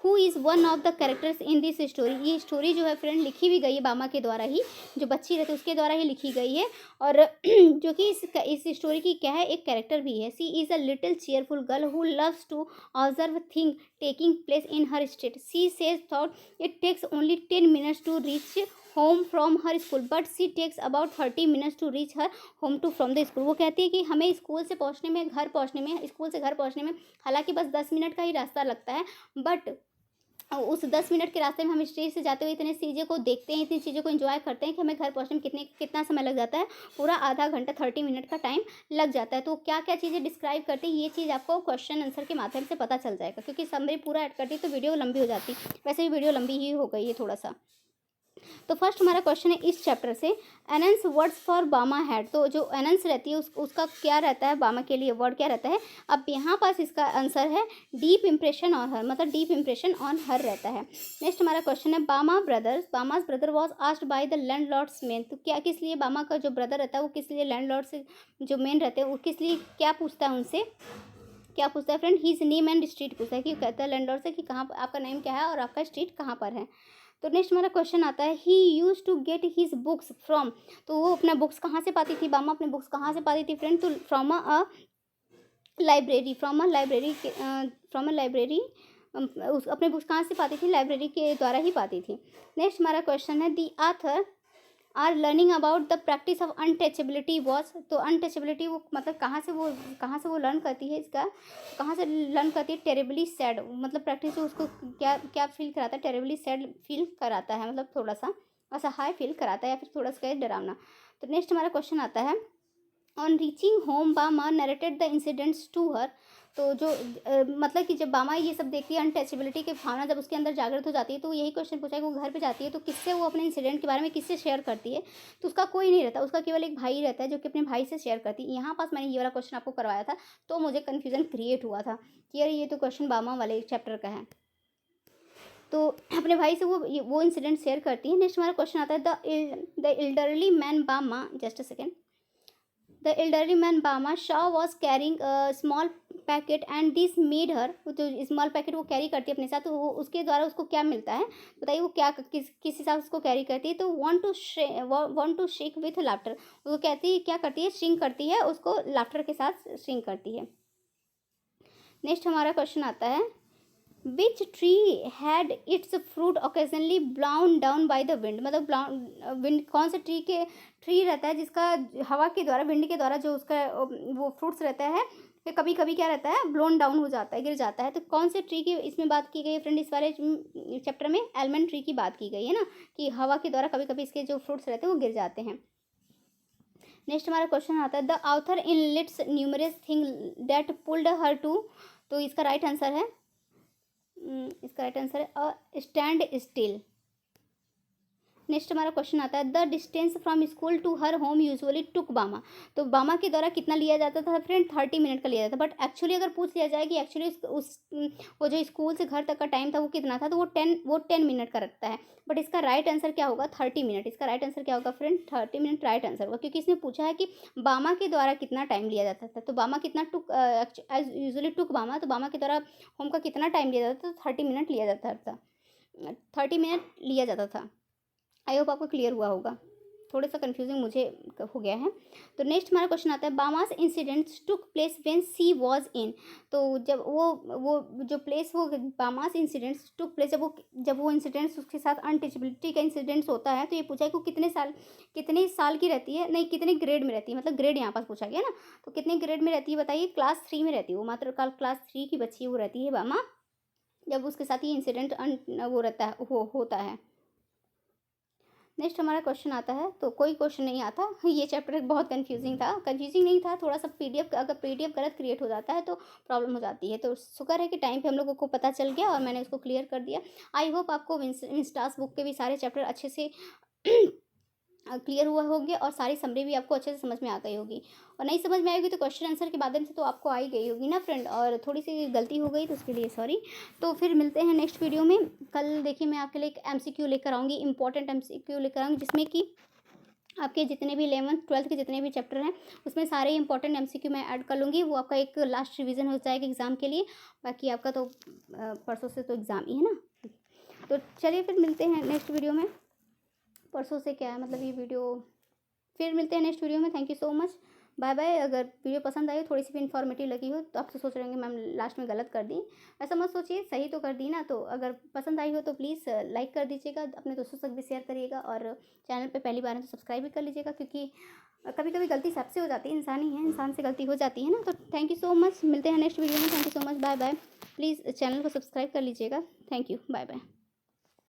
who is one of the characters in this story. ये स्टोरी जो है फ्रेंड लिखी भी गई है बामा के द्वारा ही, जो बच्ची रहती है उसके द्वारा ही लिखी गई है. और जो कि इस स्टोरी की क्या है, एक कैरेक्टर भी है. She is a little cheerful girl who loves to observe thing taking place in her state. She says thought it takes only 10 minutes to reach home from her school but she takes about 30 minutes to reach her home to from the school. वो कहती है कि हमें school से पहुँचने में, school से घर पहुँचने में हालांकि बस 10 मिनट का ही रास्ता लगता है, बट उस 10 मिनट के रास्ते में हम स्टेज से जाते हुए इतनी चीज़ों को देखते हैं, इतनी चीज़ों को एंजॉय करते हैं कि हमें घर पहुंचने में कितना समय लग जाता है, पूरा आधा घंटा 30 मिनट का टाइम लग जाता है. तो क्या क्या चीज़ें डिस्क्राइब करते हैं ये चीज़ आपको क्वेश्चन आंसर के माध्यम से पता चल जाएगा, क्योंकि समरी पूरा ऐड करती तो वीडियो लंबी हो जाती. वैसे भी वीडियो लंबी ही हो गई है थोड़ा सा. तो फर्स्ट हमारा क्वेश्चन है इस चैप्टर से, एनंस वर्ड्स फॉर बामा हैड। तो जो एनंस रहती है उसका क्या रहता है, बामा के लिए वर्ड क्या रहता है। अब यहाँ पास इसका आंसर है डीप इंप्रेशन ऑन हर, मतलब डीप इंप्रेशन ऑन हर रहता है। नेक्स्ट हमारा क्वेश्चन है Bahamas brother was asked by the landlords main. तो क्या किस लिए बामा का जो ब्रदर रहता है वो किस लिए लैंडलॉर्ड से जो मेन रहते हैं वो किस लिए क्या पूछता है उनसे, क्या पूछता है friend, his name and street पूछता है कि कहता है लैंडलॉर्ड से कि कहाँ आपका नेम क्या है और आपका स्ट्रीट कहाँ पर है। तो नेक्स्ट हमारा क्वेश्चन आता है he use to get his books from. तो वो अपना बुक्स कहाँ से पाती थी, बामा अपने बुक्स कहाँ से पाती थी फ्रेंड, तो फ्रॉम अ लाइब्रेरी, उस अपने बुक्स कहाँ से पाती थी, लाइब्रेरी के द्वारा ही पाती थी। नेक्स्ट हमारा क्वेश्चन है the author are learning about the practice of untouchability was. तो अनटचेबिलिटी वो मतलब कहाँ से वो लर्न करती है, इसका कहाँ से लर्न करती है, टेरेबली सैड, मतलब प्रैक्टिस उसको क्या क्या फील कराता है, टेरेबली सैड फील कराता है, मतलब थोड़ा सा असहाय फील कराता है या फिर थोड़ा सा डरावना। तो नेक्स्ट हमारा क्वेश्चन आता है on reaching home Bama narrated the incidents to her. तो जो मतलब कि जब बामा ये सब देखती है, अनटचेबिलिटी की भावना जब उसके अंदर जागृत हो जाती है, तो यही क्वेश्चन पूछा है कि वो घर पे जाती है तो किससे वो अपने इंसिडेंट के बारे में किससे शेयर करती है। तो उसका कोई नहीं रहता, उसका केवल एक भाई रहता है जो कि अपने भाई से शेयर करती है। यहाँ पास मैंने ये वाला क्वेश्चन आपको करवाया था तो मुझे कन्फ्यूजन क्रिएट हुआ था कि यार ये तो क्वेश्चन बामा वाले चैप्टर का है, तो अपने भाई से वो इंसिडेंट शेयर करती है। नेक्स्ट हमारा क्वेश्चन आता है the elderly man Bama, just a second, the elderly man Bama saw was carrying small packet and this made her. जो स्मॉल पैकेट वो कैरी करती है अपने साथ, तो वो उसके द्वारा उसको क्या मिलता है बताइए, वो क्या किस हिसाब से उसको कैरी करती है। तो want to shake with laughter, वो कहती है क्या करती है, श्रिंक करती है, उसको लाफ्टर के साथ श्रिंक करती है। नेक्स्ट हमारा क्वेश्चन आता है which tree had it's fruit occasionally blown down by the wind. मतलब विंड कौन से ट्री रहता है जिसका हवा के द्वारा, विंड के द्वारा जो उसका वो फ्रूट्स रहता है फिर कभी कभी क्या रहता है, ब्लोन डाउन हो जाता है, गिर जाता है। तो कौन से ट्री की इसमें बात की गई है फ्रेंड, इस वाले चैप्टर में एलमंड ट्री की बात की गई है ना, कि हवा के द्वारा कभी कभी इसके जो फ्रूट्स रहते हैं वो गिर जाते हैं। नेक्स्ट हमारा क्वेश्चन आता है the author enlists numerous thing that pulled her to. तो इसका राइट आंसर है अ स्टैंड स्टिल। नेक्स्ट हमारा क्वेश्चन आता है the distance from school to her home usually took Bama. तो बामा के द्वारा कितना लिया जाता था फ्रेंड, 30 मिनट का लिया जाता था। बट एक्चुअली अगर पूछ लिया जाए कि एक्चुअली वो जो स्कूल से घर तक का टाइम था वो कितना था, तो वो 10 मिनट का रखता है। बट इसका राइट आंसर क्या होगा, 30 मिनट। इसका राइट आंसर क्या होगा फ्रेंड, 30 मिनट राइट आंसर होगा, क्योंकि इसने पूछा है कि बामा के द्वारा कितना टाइम लिया जाता था। तो बामा कितना टुक एज यूजुअली टुक बामा, तो बामा के द्वारा होम का कितना टाइम लिया जाता था, तो 30 मिनट लिया जाता था, 30 मिनट लिया जाता था। आई होप आपको क्लियर हुआ होगा, थोड़ा सा कंफ्यूजिंग मुझे हो गया है। तो नेक्स्ट हमारा क्वेश्चन आता है Bahamas incidents took place when she was in. तो जब वो जो प्लेस वो बामास इंसिडेंट्स टुक प्लेस, जब वो इंसिडेंट्स उसके साथ अनटचेबिलिटी का इंसिडेंट्स होता है, तो ये पूछा है कि कितने साल की रहती है, नहीं कितने ग्रेड में रहती है, मतलब ग्रेड यहाँ पास पूछा गया ना। तो कितने ग्रेड में रहती है बताइए, क्लास 3 में रहती है वो, मात्र क्लास 3 की बच्ची वो रहती है बामा, जब उसके साथ ये इंसिडेंट वो रहता है होता है। नेक्स्ट हमारा क्वेश्चन आता है, तो कोई क्वेश्चन नहीं आता, ये चैप्टर बहुत कंफ्यूजिंग नहीं था, थोड़ा सा अगर पीडीएफ गलत क्रिएट हो जाता है तो प्रॉब्लम हो जाती है। तो शुक्र है कि टाइम पे हम लोगों को पता चल गया और मैंने उसको क्लियर कर दिया। आई होप आपको विंस्टास बुक के भी सारे चैप्टर अच्छे से क्लियर हुआ होंगे और सारी समरी भी आपको अच्छे से समझ में आ गई होगी। और नहीं समझ में आएगी तो क्वेश्चन आंसर के माध्यम से तो आपको आ ही गई होगी ना फ्रेंड, और थोड़ी सी गलती हो गई तो उसके लिए सॉरी। तो फिर मिलते हैं नेक्स्ट वीडियो में। कल देखिए मैं आपके लिए एक एमसीक्यू लेकर आऊँगी, इंपॉर्टेंट एमसीक्यू लेकर आऊँगी, जिसमें कि आपके जितने भी 11th 12th के जितने भी चैप्टर हैं उसमें सारे इंपॉर्टेंट एमसीक्यू मैं ऐड कर लूँगी। वो आपका एक लास्ट रिवीजन हो जाएगा एग्ज़ाम के लिए। बाकी आपका तो परसों से तो एग्ज़ाम ही है ना। तो चलिए फिर मिलते हैं नेक्स्ट वीडियो में। परसों से क्या है, मतलब ये वीडियो, फिर मिलते हैं नेक्स्ट वीडियो में। Thank you so much, bye bye. अगर वीडियो पसंद आई, थोड़ी सी भी इन्फॉर्मेटिव लगी हो तो आप तो सोच रहे होंगे मैम लास्ट में गलत कर दी, ऐसा मत सोचिए, सही तो कर दी ना। तो अगर पसंद आई हो तो प्लीज़ लाइक कर दीजिएगा, अपने दोस्तों तक भी शेयर करिएगा, और चैनल पे पहली बार है तो सब्सक्राइब भी कर लीजिएगा, क्योंकि कभी कभी गलती सबसे हो जाती है, इंसान ही है, इंसान से गलती हो जाती है ना। तो थैंक यू सो मच, मिलते हैं नेक्स्ट वीडियो में। Thank you so much, bye bye. Please channel को सब्सक्राइब कर लीजिएगा। Thank you, bye bye.